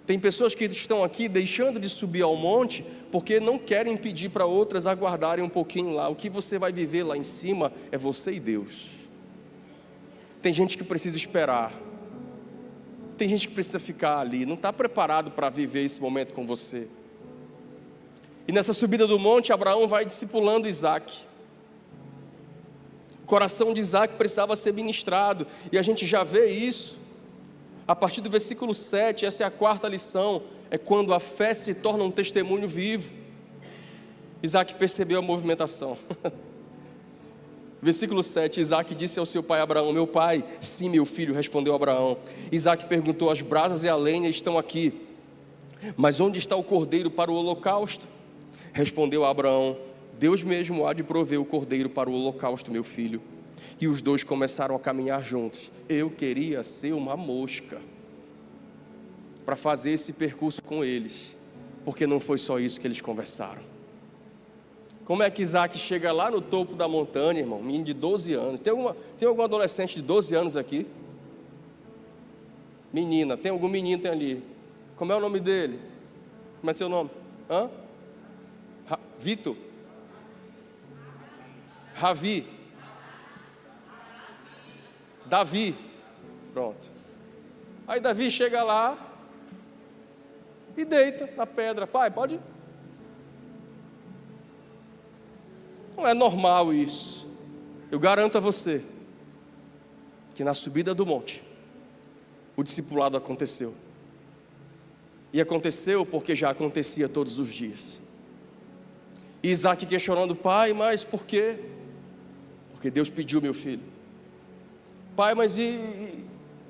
Tem pessoas que estão aqui deixando de subir ao monte porque não querem pedir para outras aguardarem um pouquinho lá. O que você vai viver lá em cima é você e Deus. Tem gente que precisa esperar. Tem gente que precisa ficar ali, não está preparado para viver esse momento com você. E nessa subida do monte, Abraão vai discipulando Isaac. O coração de Isaac precisava ser ministrado, e a gente já vê isso a partir do versículo 7, essa é a 4ª lição, é quando a fé se torna um testemunho vivo. Isaac percebeu a movimentação. Versículo 7, Isaac disse ao seu pai Abraão: meu pai. Sim, meu filho, respondeu Abraão. Isaac perguntou: as brasas e a lenha estão aqui, mas onde está o cordeiro para o holocausto? Respondeu Abraão: Deus mesmo há de prover o cordeiro para o holocausto, meu filho. E os dois começaram a caminhar juntos. Eu queria ser uma mosca para fazer esse percurso com eles, porque não foi só isso que eles conversaram. Como é que Isaac chega lá no topo da montanha, irmão? Menino de 12 anos. Tem algum adolescente de 12 anos aqui? Menina, tem algum menino tem ali? Como é o nome dele? Como é seu nome? Vitor? Ravi? Davi? Pronto. Aí Davi chega lá e deita na pedra. Pai, pode ir? Não é normal isso. Eu garanto a você que na subida do monte o discipulado aconteceu. E aconteceu porque já acontecia todos os dias. E Isaac questionando: pai, mas por quê? Porque Deus pediu, meu filho. Pai, mas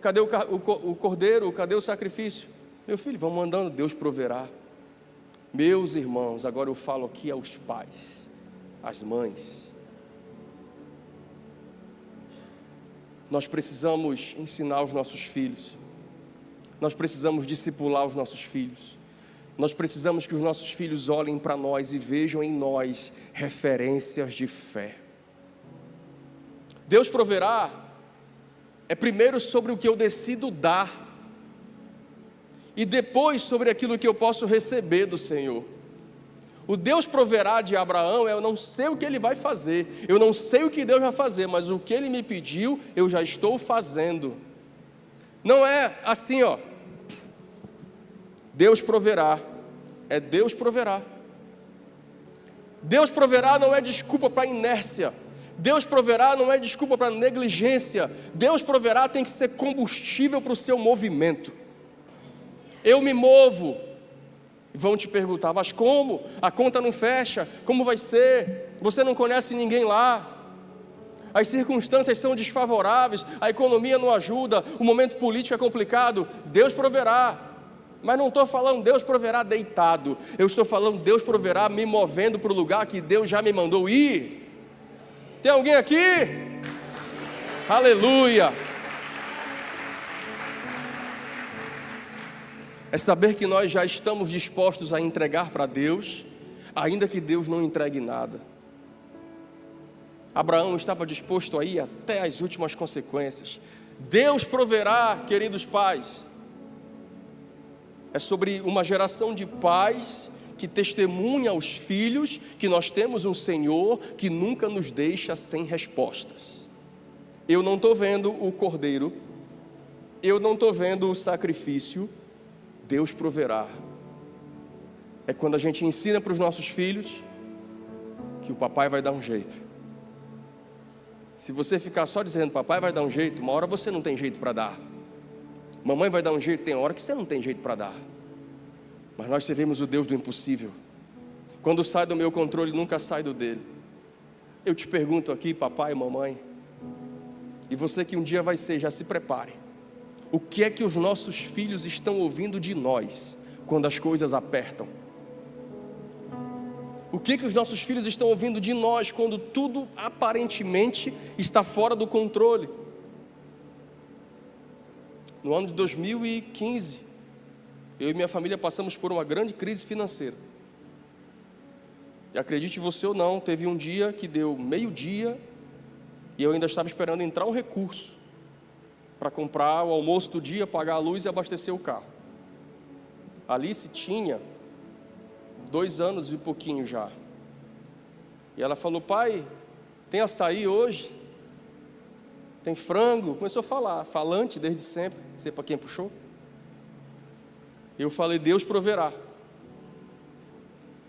cadê o cordeiro? Cadê o sacrifício? Meu filho, vamos andando, Deus proverá. Meus irmãos, agora eu falo aqui aos pais, as mães. Nós precisamos ensinar os nossos filhos. Nós precisamos discipular os nossos filhos. Nós precisamos que os nossos filhos olhem para nós e vejam em nós referências de fé. Deus proverá é primeiro sobre o que eu decido dar, e depois sobre aquilo que eu posso receber do Senhor. O Deus proverá de Abraão, eu não sei o que ele vai fazer, eu não sei o que Deus vai fazer, mas o que ele me pediu, eu já estou fazendo. Não é assim, ó, Deus proverá, é Deus proverá. Deus proverá não é desculpa para inércia, Deus proverá não é desculpa para negligência, Deus proverá tem que ser combustível para o seu movimento. Eu me movo, vão te perguntar, mas como? A conta não fecha, como vai ser? Você não conhece ninguém lá, as circunstâncias são desfavoráveis, a economia não ajuda, o momento político é complicado. Deus proverá, mas não estou falando Deus proverá deitado, eu estou falando Deus proverá me movendo para o lugar que Deus já me mandou ir. Tem alguém aqui? Aleluia! É saber que nós já estamos dispostos a entregar para Deus, ainda que Deus não entregue nada. Abraão estava disposto a ir até as últimas consequências. Deus proverá, queridos pais. É sobre uma geração de pais que testemunha aos filhos que nós temos um Senhor que nunca nos deixa sem respostas. Eu não estou vendo o cordeiro, eu não estou vendo o sacrifício, Deus proverá. É quando a gente ensina para os nossos filhos que o papai vai dar um jeito. Se você ficar só dizendo papai vai dar um jeito, uma hora você não tem jeito para dar. Mamãe vai dar um jeito, tem hora que você não tem jeito para dar. Mas nós servimos o Deus do impossível. Quando sai do meu controle, nunca sai do dele. Eu te pergunto aqui, papai e mamãe, e você que um dia vai ser, já se prepare. O que é que os nossos filhos estão ouvindo de nós quando as coisas apertam? O que é que os nossos filhos estão ouvindo de nós quando tudo aparentemente está fora do controle? No ano de 2015, eu e minha família passamos por uma grande crise financeira. E acredite você ou não, teve um dia que deu meio-dia e eu ainda estava esperando entrar um recurso para comprar o almoço do dia, pagar a luz e abastecer o carro. A Alice tinha 2 anos e pouquinho já. E ela falou, pai, tem açaí hoje? Tem frango? Começou a falar, falante desde sempre, não sei para quem puxou. Eu falei, Deus proverá.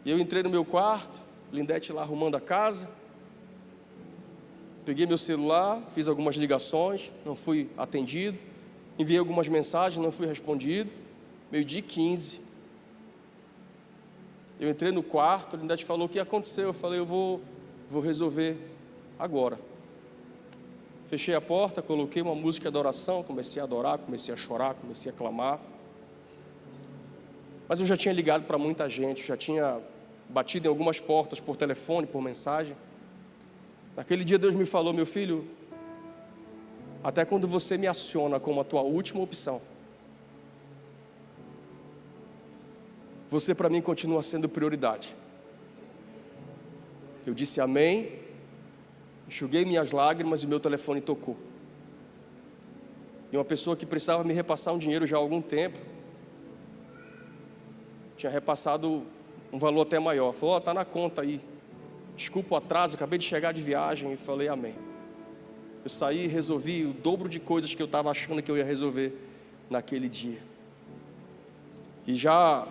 E eu entrei no meu quarto, Lindete lá arrumando a casa. Peguei meu celular, fiz algumas ligações, não fui atendido. Enviei algumas mensagens, não fui respondido. 12h15. Eu entrei no quarto, ele ainda te falou o que aconteceu. Eu falei, eu vou resolver agora. Fechei a porta, coloquei uma música de oração, comecei a adorar, comecei a chorar, comecei a clamar. Mas eu já tinha ligado para muita gente, já tinha batido em algumas portas por telefone, por mensagem. Naquele dia Deus me falou, meu filho, até quando você me aciona como a tua última opção, você para mim continua sendo prioridade. Eu disse amém, enxuguei minhas lágrimas e meu telefone tocou. E uma pessoa que precisava me repassar um dinheiro já há algum tempo, tinha repassado um valor até maior, falou, está na conta aí, desculpa o atraso, acabei de chegar de viagem, e falei amém. Eu saí e resolvi o dobro de coisas que eu estava achando que eu ia resolver naquele dia. E já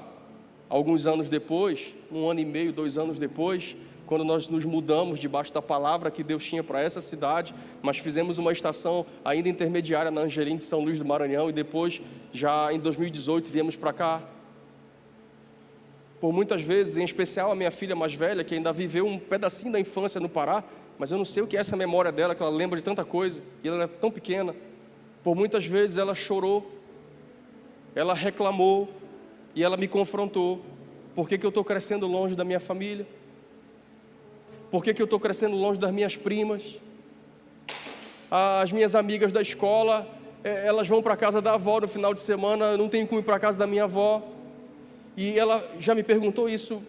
alguns anos depois, 1 ano e meio, 2 anos depois, quando nós nos mudamos debaixo da palavra que Deus tinha para essa cidade, mas fizemos uma estação ainda intermediária na Angelim de São Luís do Maranhão, e depois, já em 2018, viemos para cá. Por muitas vezes, em especial a minha filha mais velha, que ainda viveu um pedacinho da infância no Pará, mas eu não sei o que é essa memória dela, que ela lembra de tanta coisa, e ela é tão pequena. Por muitas vezes ela chorou, ela reclamou, e ela me confrontou. Por que eu estou crescendo longe da minha família? Por que eu estou crescendo longe das minhas primas? As minhas amigas da escola, elas vão para a casa da avó no final de semana, eu não tenho como ir para a casa da minha avó. E ela já me perguntou isso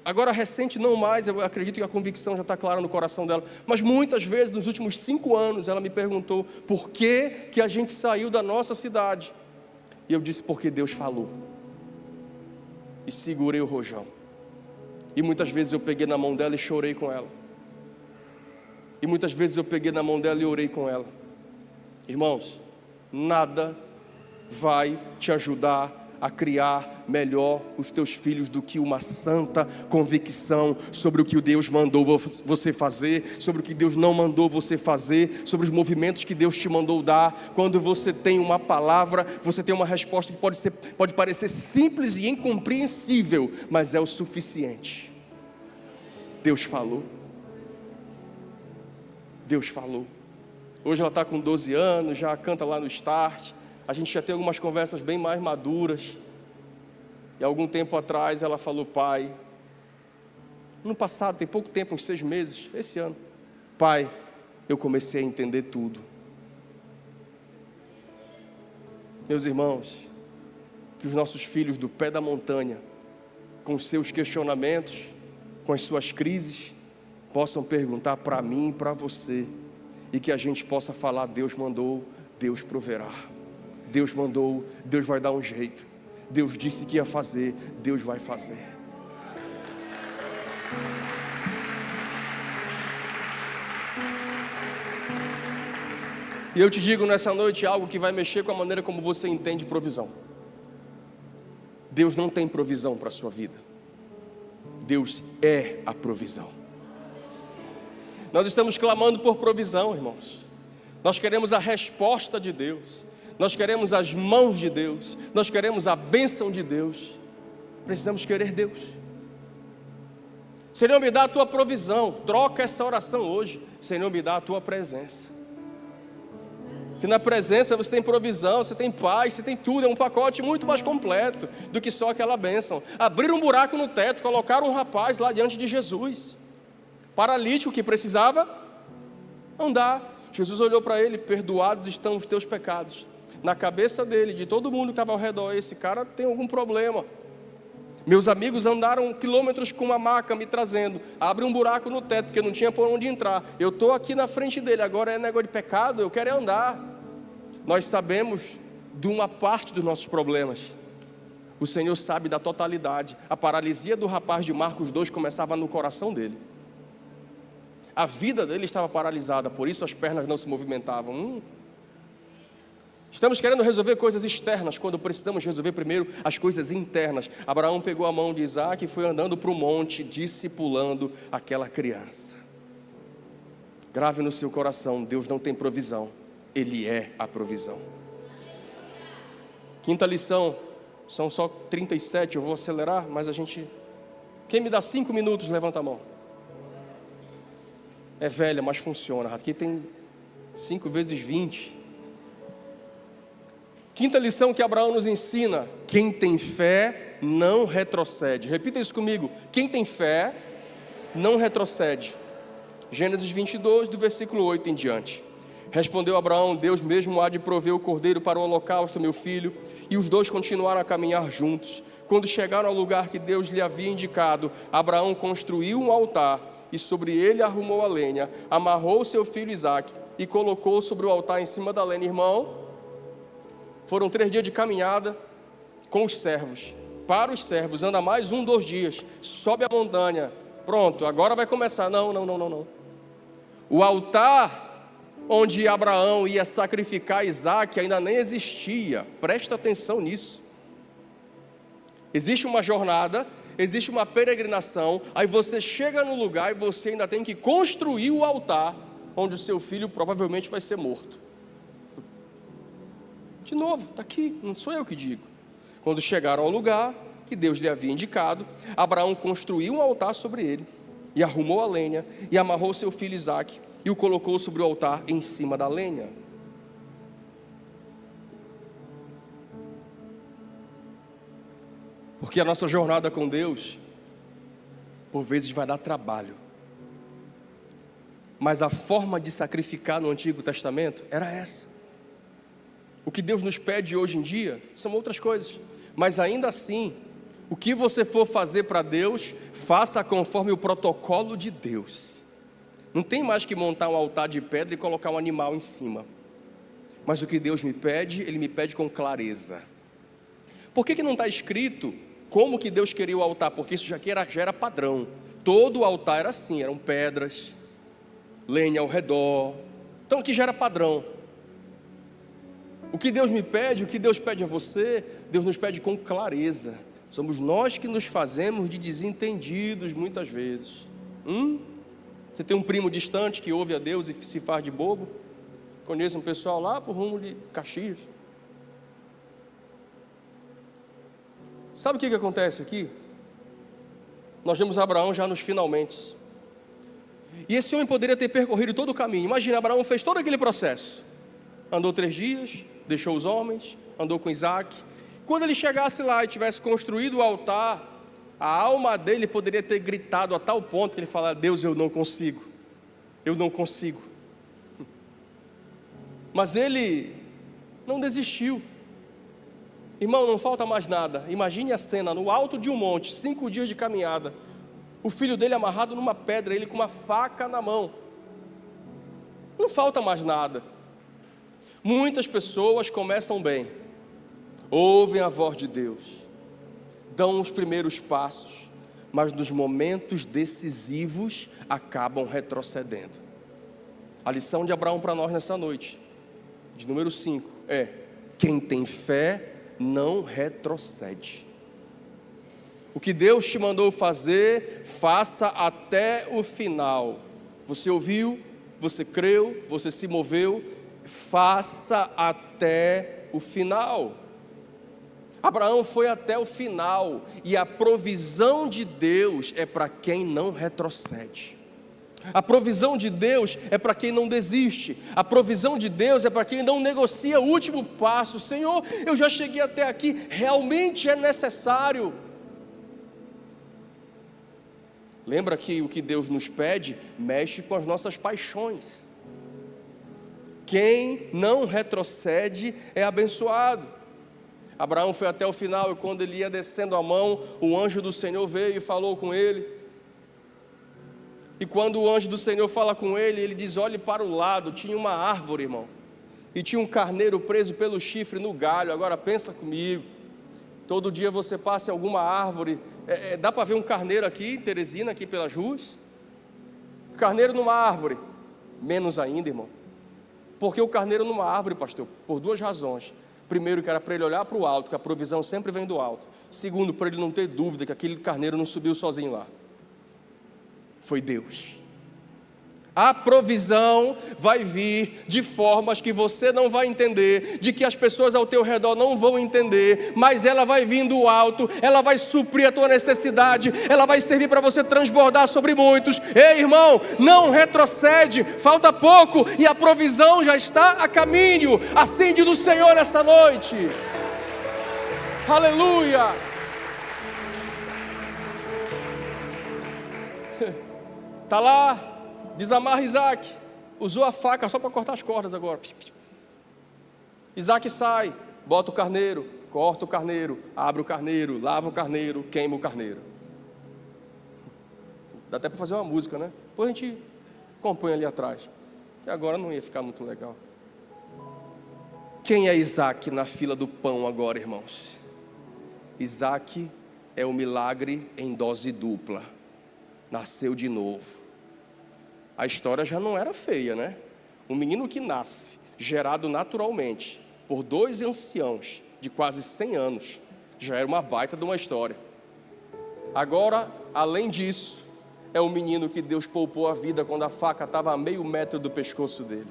Agora recente não mais, eu acredito que a convicção já está clara no coração dela, mas muitas vezes nos últimos 5 anos ela me perguntou por que a gente saiu da nossa cidade. E eu disse, porque Deus falou. E segurei o rojão. E muitas vezes eu peguei na mão dela e chorei com ela. E muitas vezes eu peguei na mão dela e orei com ela. Irmãos, nada vai te ajudar a criar melhor os teus filhos do que uma santa convicção sobre o que Deus mandou você fazer, sobre o que Deus não mandou você fazer, sobre os movimentos que Deus te mandou dar. Quando você tem uma palavra, você tem uma resposta que pode parecer simples e incompreensível, mas é o suficiente. Deus falou. Deus falou. Hoje ela está com 12 anos, já canta lá no Start. A gente já tem algumas conversas bem mais maduras. E algum tempo atrás ela falou, pai, no passado, tem pouco tempo, uns 6 meses, esse ano, pai, eu comecei a entender tudo. Meus irmãos, que os nossos filhos do pé da montanha, com seus questionamentos, com as suas crises, possam perguntar para mim e para você, e que a gente possa falar, Deus mandou, Deus proverá. Deus mandou, Deus vai dar um jeito. Deus disse que ia fazer, Deus vai fazer. E eu te digo nessa noite algo que vai mexer com a maneira como você entende provisão. Deus não tem provisão para a sua vida. Deus é a provisão. Nós estamos clamando por provisão, irmãos. Nós queremos a resposta de Deus. Nós queremos as mãos de Deus. Nós queremos a bênção de Deus. Precisamos querer Deus. Senhor, me dá a tua provisão. Troca essa oração hoje. Senhor, me dá a tua presença. Que na presença você tem provisão, você tem paz, você tem tudo. É um pacote muito mais completo do que só aquela bênção. Abrir um buraco no teto, colocar um rapaz lá diante de Jesus, paralítico que precisava andar. Jesus olhou para ele, perdoados estão os teus pecados. Na cabeça dele, de todo mundo que estava ao redor, esse cara tem algum problema. Meus amigos andaram quilômetros com uma maca me trazendo. Abre um buraco no teto, porque não tinha por onde entrar. Eu estou aqui na frente dele, agora é negócio de pecado, eu quero andar. Nós sabemos de uma parte dos nossos problemas. O Senhor sabe da totalidade. A paralisia do rapaz de Marcos 2 começava no coração dele. A vida dele estava paralisada, por isso as pernas não se movimentavam. Estamos querendo resolver coisas externas, quando precisamos resolver primeiro as coisas internas. Abraão pegou a mão de Isaac e foi andando para o monte, discipulando aquela criança. Grave no seu coração, Deus não tem provisão, Ele é a provisão. Quinta lição, são só 37, eu vou acelerar, mas a gente... Quem me dá 5 minutos, levanta a mão. É velha, mas funciona. Aqui tem 5 vezes 20. Quinta lição que Abraão nos ensina: quem tem fé não retrocede. Repita isso comigo: quem tem fé não retrocede. Gênesis 22, do versículo 8 em diante. Respondeu Abraão: Deus mesmo há de prover o cordeiro para o holocausto, meu filho. E os dois continuaram a caminhar juntos. Quando chegaram ao lugar que Deus lhe havia indicado, Abraão construiu um altar e sobre ele arrumou a lenha, amarrou seu filho Isaque e colocou sobre o altar em cima da lenha. Irmão, foram 3 dias de caminhada com os servos. Para os servos, anda mais 1, 2 dias, sobe a montanha, pronto, agora vai começar. Não. O altar onde Abraão ia sacrificar Isaque ainda nem existia. Presta atenção nisso. Existe uma jornada, existe uma peregrinação, aí você chega no lugar e você ainda tem que construir o altar onde o seu filho provavelmente vai ser morto. De novo, está aqui, não sou eu que digo. Quando chegaram ao lugar que Deus lhe havia indicado, Abraão construiu um altar sobre ele, e arrumou a lenha, e amarrou seu filho Isaque, e o colocou sobre o altar em cima da lenha. Porque a nossa jornada com Deus, por vezes vai dar trabalho. Mas a forma de sacrificar no Antigo Testamento era essa. O que Deus nos pede hoje em dia são outras coisas, mas ainda assim, O que você for fazer para Deus, faça conforme o protocolo de Deus. Não tem mais que montar um altar de pedra e colocar um animal em cima. Mas o que Deus me pede, Ele me pede com clareza. Por que não está escrito como que Deus queria o altar? Porque isso já era padrão. Todo o altar era assim, eram pedras, lenha ao redor. Então aqui já era padrão. O que Deus me pede, o que Deus pede a você, Deus nos pede com clareza. Somos nós que nos fazemos de desentendidos muitas vezes. Você tem um primo distante que ouve a Deus e se faz de bobo? Conheço um pessoal lá por rumo de Caxias. Sabe o que acontece aqui? Nós vemos Abraão já nos finalmente. E esse homem poderia ter percorrido todo o caminho. Imagina, Abraão fez todo aquele processo. Andou 3 dias, deixou os homens, andou com Isaac. Quando ele chegasse lá e tivesse construído o altar, a alma dele poderia ter gritado a tal ponto que ele falaria: Deus, eu não consigo. Eu não consigo. Mas ele não desistiu. Irmão, não falta mais nada. Imagine a cena, no alto de um monte, 5 dias de caminhada, o filho dele amarrado numa pedra, ele com uma faca na mão. Não falta mais nada. Muitas pessoas começam bem, ouvem a voz de Deus, dão os primeiros passos, mas nos momentos decisivos acabam retrocedendo. A lição de Abraão para nós nessa noite, de número 5, é: quem tem fé não retrocede. O que Deus te mandou fazer, faça até o final. Você ouviu, você creu, você se moveu, faça até o final. Abraão foi até o final, e a provisão de Deus é para quem não retrocede. A provisão de Deus é para quem não desiste. A provisão de Deus é para quem não negocia o último passo. Senhor, eu já cheguei até aqui, realmente é necessário. Lembra que o que Deus nos pede mexe com as nossas paixões. Quem não retrocede é abençoado. Abraão foi até o final, e quando ele ia descendo a mão, o anjo do Senhor veio e falou com ele. E quando o anjo do Senhor fala com ele, ele diz: olhe para o lado. Tinha uma árvore, irmão, e tinha um carneiro preso pelo chifre no galho. Agora pensa comigo, todo dia você passa em alguma árvore, dá para ver um carneiro aqui em Teresina, aqui pelas ruas? Carneiro numa árvore, menos ainda, irmão. Porque o carneiro numa árvore, pastor? Por 2 razões. Primeiro, que era para ele olhar para o alto, que a provisão sempre vem do alto. Segundo, para ele não ter dúvida que aquele carneiro não subiu sozinho lá. Foi Deus. A provisão vai vir de formas que você não vai entender, de que as pessoas ao teu redor não vão entender, mas ela vai vir do alto, ela vai suprir a tua necessidade, ela vai servir para você transbordar sobre muitos. Ei, irmão, não retrocede, falta pouco e a provisão já está a caminho. Assim diz o Senhor nesta noite. Aleluia. Está lá, desamarra Isaac, usou a faca só para cortar as cordas agora. Isaac sai, bota o carneiro, corta o carneiro, abre o carneiro, lava o carneiro, queima o carneiro. Dá até para fazer uma música, né? Depois a gente compõe ali atrás. E agora não ia ficar muito legal. Quem é Isaac na fila do pão agora, irmãos? Isaac é o milagre em dose dupla. Nasceu de novo. A história já não era feia, né? Um menino que nasce, gerado naturalmente, por 2 anciãos de quase 100 anos, já era uma baita de uma história. Agora, além disso, é um menino que Deus poupou a vida quando a faca estava a meio metro do pescoço dele.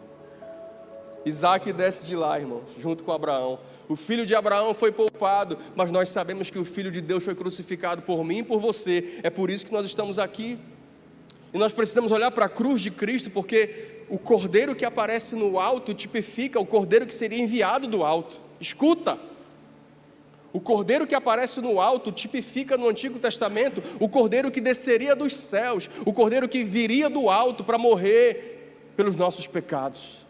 Isaac desce de lá, irmãos, junto com Abraão. O filho de Abraão foi poupado, mas nós sabemos que o Filho de Deus foi crucificado por mim e por você. É por isso que nós estamos aqui. E nós precisamos olhar para a cruz de Cristo, porque o cordeiro que aparece no alto tipifica o cordeiro que seria enviado do alto. Escuta! O cordeiro que aparece no alto tipifica no Antigo Testamento o cordeiro que desceria dos céus, o cordeiro que viria do alto para morrer pelos nossos pecados.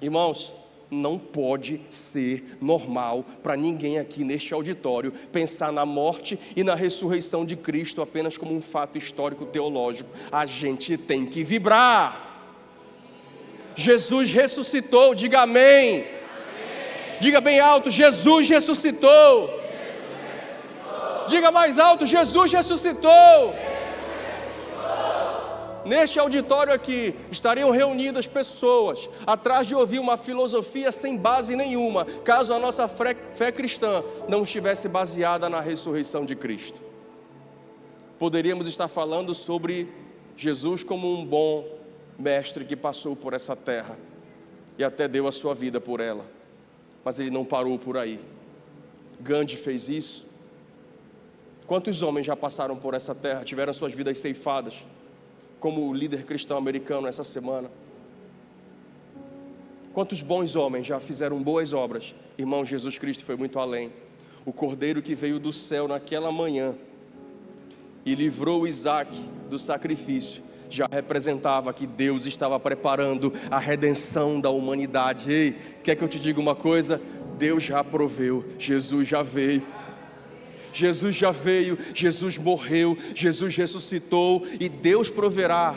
Irmãos, Não pode ser normal para ninguém aqui neste auditório pensar na morte e na ressurreição de Cristo apenas como um fato histórico teológico. A gente tem que vibrar. Jesus ressuscitou, diga amém. Amém. Diga bem alto, Jesus ressuscitou. Jesus ressuscitou. Diga mais alto, Jesus ressuscitou. Neste auditório aqui, estariam reunidas pessoas, atrás de ouvir uma filosofia sem base nenhuma, caso a nossa fé cristã não estivesse baseada na ressurreição de Cristo. Poderíamos estar falando sobre Jesus como um bom mestre que passou por essa terra, e até deu a sua vida por ela, mas ele não parou por aí. Gandhi fez isso. Quantos homens já passaram por essa terra, tiveram suas vidas ceifadas, como o líder cristão americano essa semana? Quantos bons homens já fizeram boas obras? Irmão, Jesus Cristo foi muito além. O Cordeiro que veio do céu naquela manhã e livrou Isaac do sacrifício, já representava que Deus estava preparando a redenção da humanidade. Ei, quer que eu te diga uma coisa? Deus já proveu, Jesus já veio. Jesus já veio, Jesus morreu, Jesus ressuscitou e Deus proverá.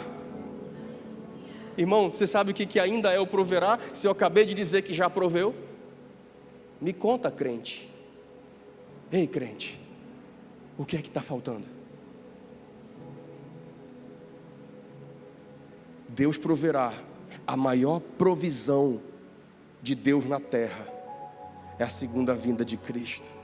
Irmão, você sabe o que ainda é o proverá? Se eu acabei de dizer que já proveu? Me conta, crente. Ei, crente, o que é que está faltando? Deus proverá. A maior provisão de Deus na terra é a segunda vinda de Cristo.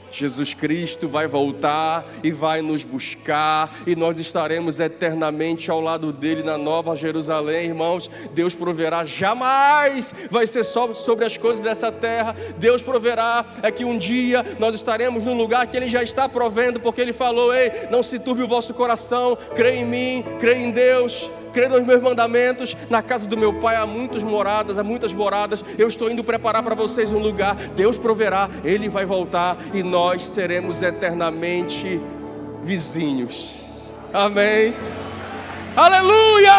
Jesus Cristo vai voltar e vai nos buscar, e nós estaremos eternamente ao lado dele na Nova Jerusalém. Irmãos, Deus proverá. Jamais vai ser só sobre as coisas dessa terra. Deus proverá, é que um dia nós estaremos num lugar que ele já está provendo, porque ele falou: ei, não se turbe o vosso coração, crê em mim, crê em Deus, crê nos meus mandamentos. Na casa do meu pai há muitas moradas, eu estou indo preparar para vocês um lugar. Deus proverá, ele vai voltar e nós seremos eternamente vizinhos. Amém. Aleluia!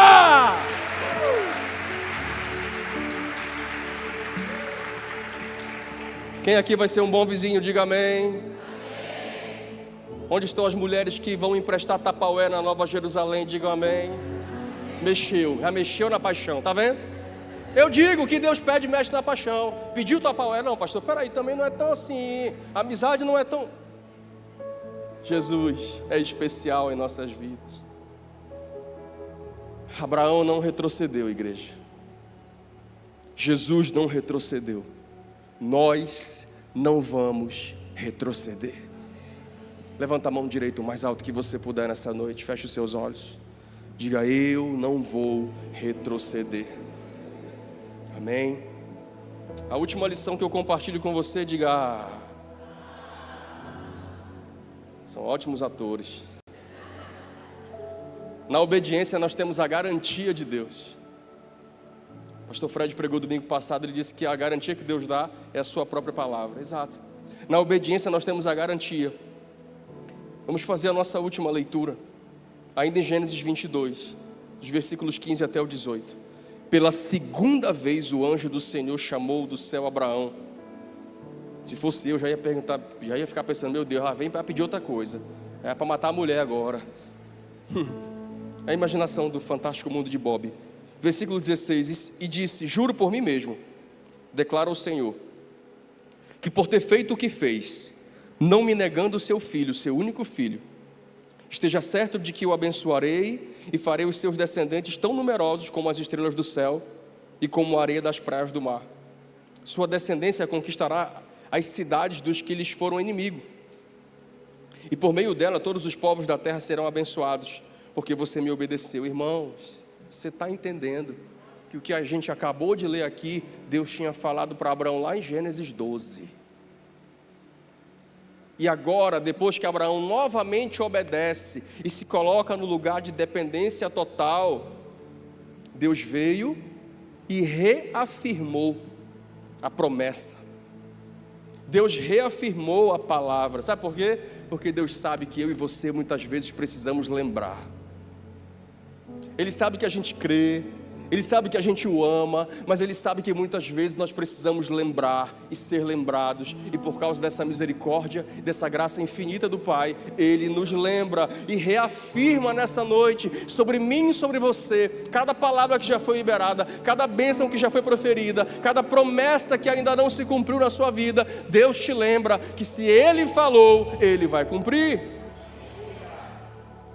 Quem aqui vai ser um bom vizinho, diga amém. Onde estão as mulheres que vão emprestar tapaué na Nova Jerusalém, digam amém. Já mexeu na paixão, tá vendo? Eu digo que Deus pede, mexe na paixão. Pediu tapaué, não, pastor, peraí, também não é tão assim. A amizade não é tão... Jesus é especial em nossas vidas. Abraão não retrocedeu, igreja. Jesus não retrocedeu. Nós não vamos retroceder. Levanta a mão direita o mais alto que você puder nessa noite. Feche os seus olhos. Diga: eu não vou retroceder. Amém. A última lição que eu compartilho com você, diga: são ótimos atores. Na obediência nós temos a garantia de Deus. O pastor Fred pregou domingo passado, ele disse que a garantia que Deus dá é a sua própria palavra. Exato. Na obediência nós temos a garantia. Vamos fazer a nossa última leitura, ainda em Gênesis 22, dos versículos 15 até o 18. Pela segunda vez o anjo do Senhor chamou do céu Abraão. Se fosse eu, já ia perguntar, já ia ficar pensando: meu Deus, vem para pedir outra coisa. É para matar a mulher agora. A imaginação do fantástico mundo de Bob. Versículo 16, e disse: juro por mim mesmo, declara o Senhor, que por ter feito o que fez, não me negando o seu filho, seu único filho, esteja certo de que o abençoarei e farei os seus descendentes tão numerosos como as estrelas do céu e como a areia das praias do mar. Sua descendência conquistará as cidades dos que lhes foram inimigo, e por meio dela todos os povos da terra serão abençoados, porque você me obedeceu. Irmãos, você está entendendo que o que a gente acabou de ler aqui, Deus tinha falado para Abraão lá em Gênesis 12. E agora, depois que Abraão novamente obedece e se coloca no lugar de dependência total, Deus veio e reafirmou a promessa. Deus reafirmou a palavra. Sabe por quê? Porque Deus sabe que eu e você muitas vezes precisamos lembrar. Ele sabe que a gente crê, Ele sabe que a gente o ama, mas Ele sabe que muitas vezes nós precisamos lembrar e ser lembrados. E por causa dessa misericórdia, dessa graça infinita do Pai, Ele nos lembra e reafirma nessa noite sobre mim e sobre você, cada palavra que já foi liberada, cada bênção que já foi proferida, cada promessa que ainda não se cumpriu na sua vida. Deus te lembra que se Ele falou, Ele vai cumprir.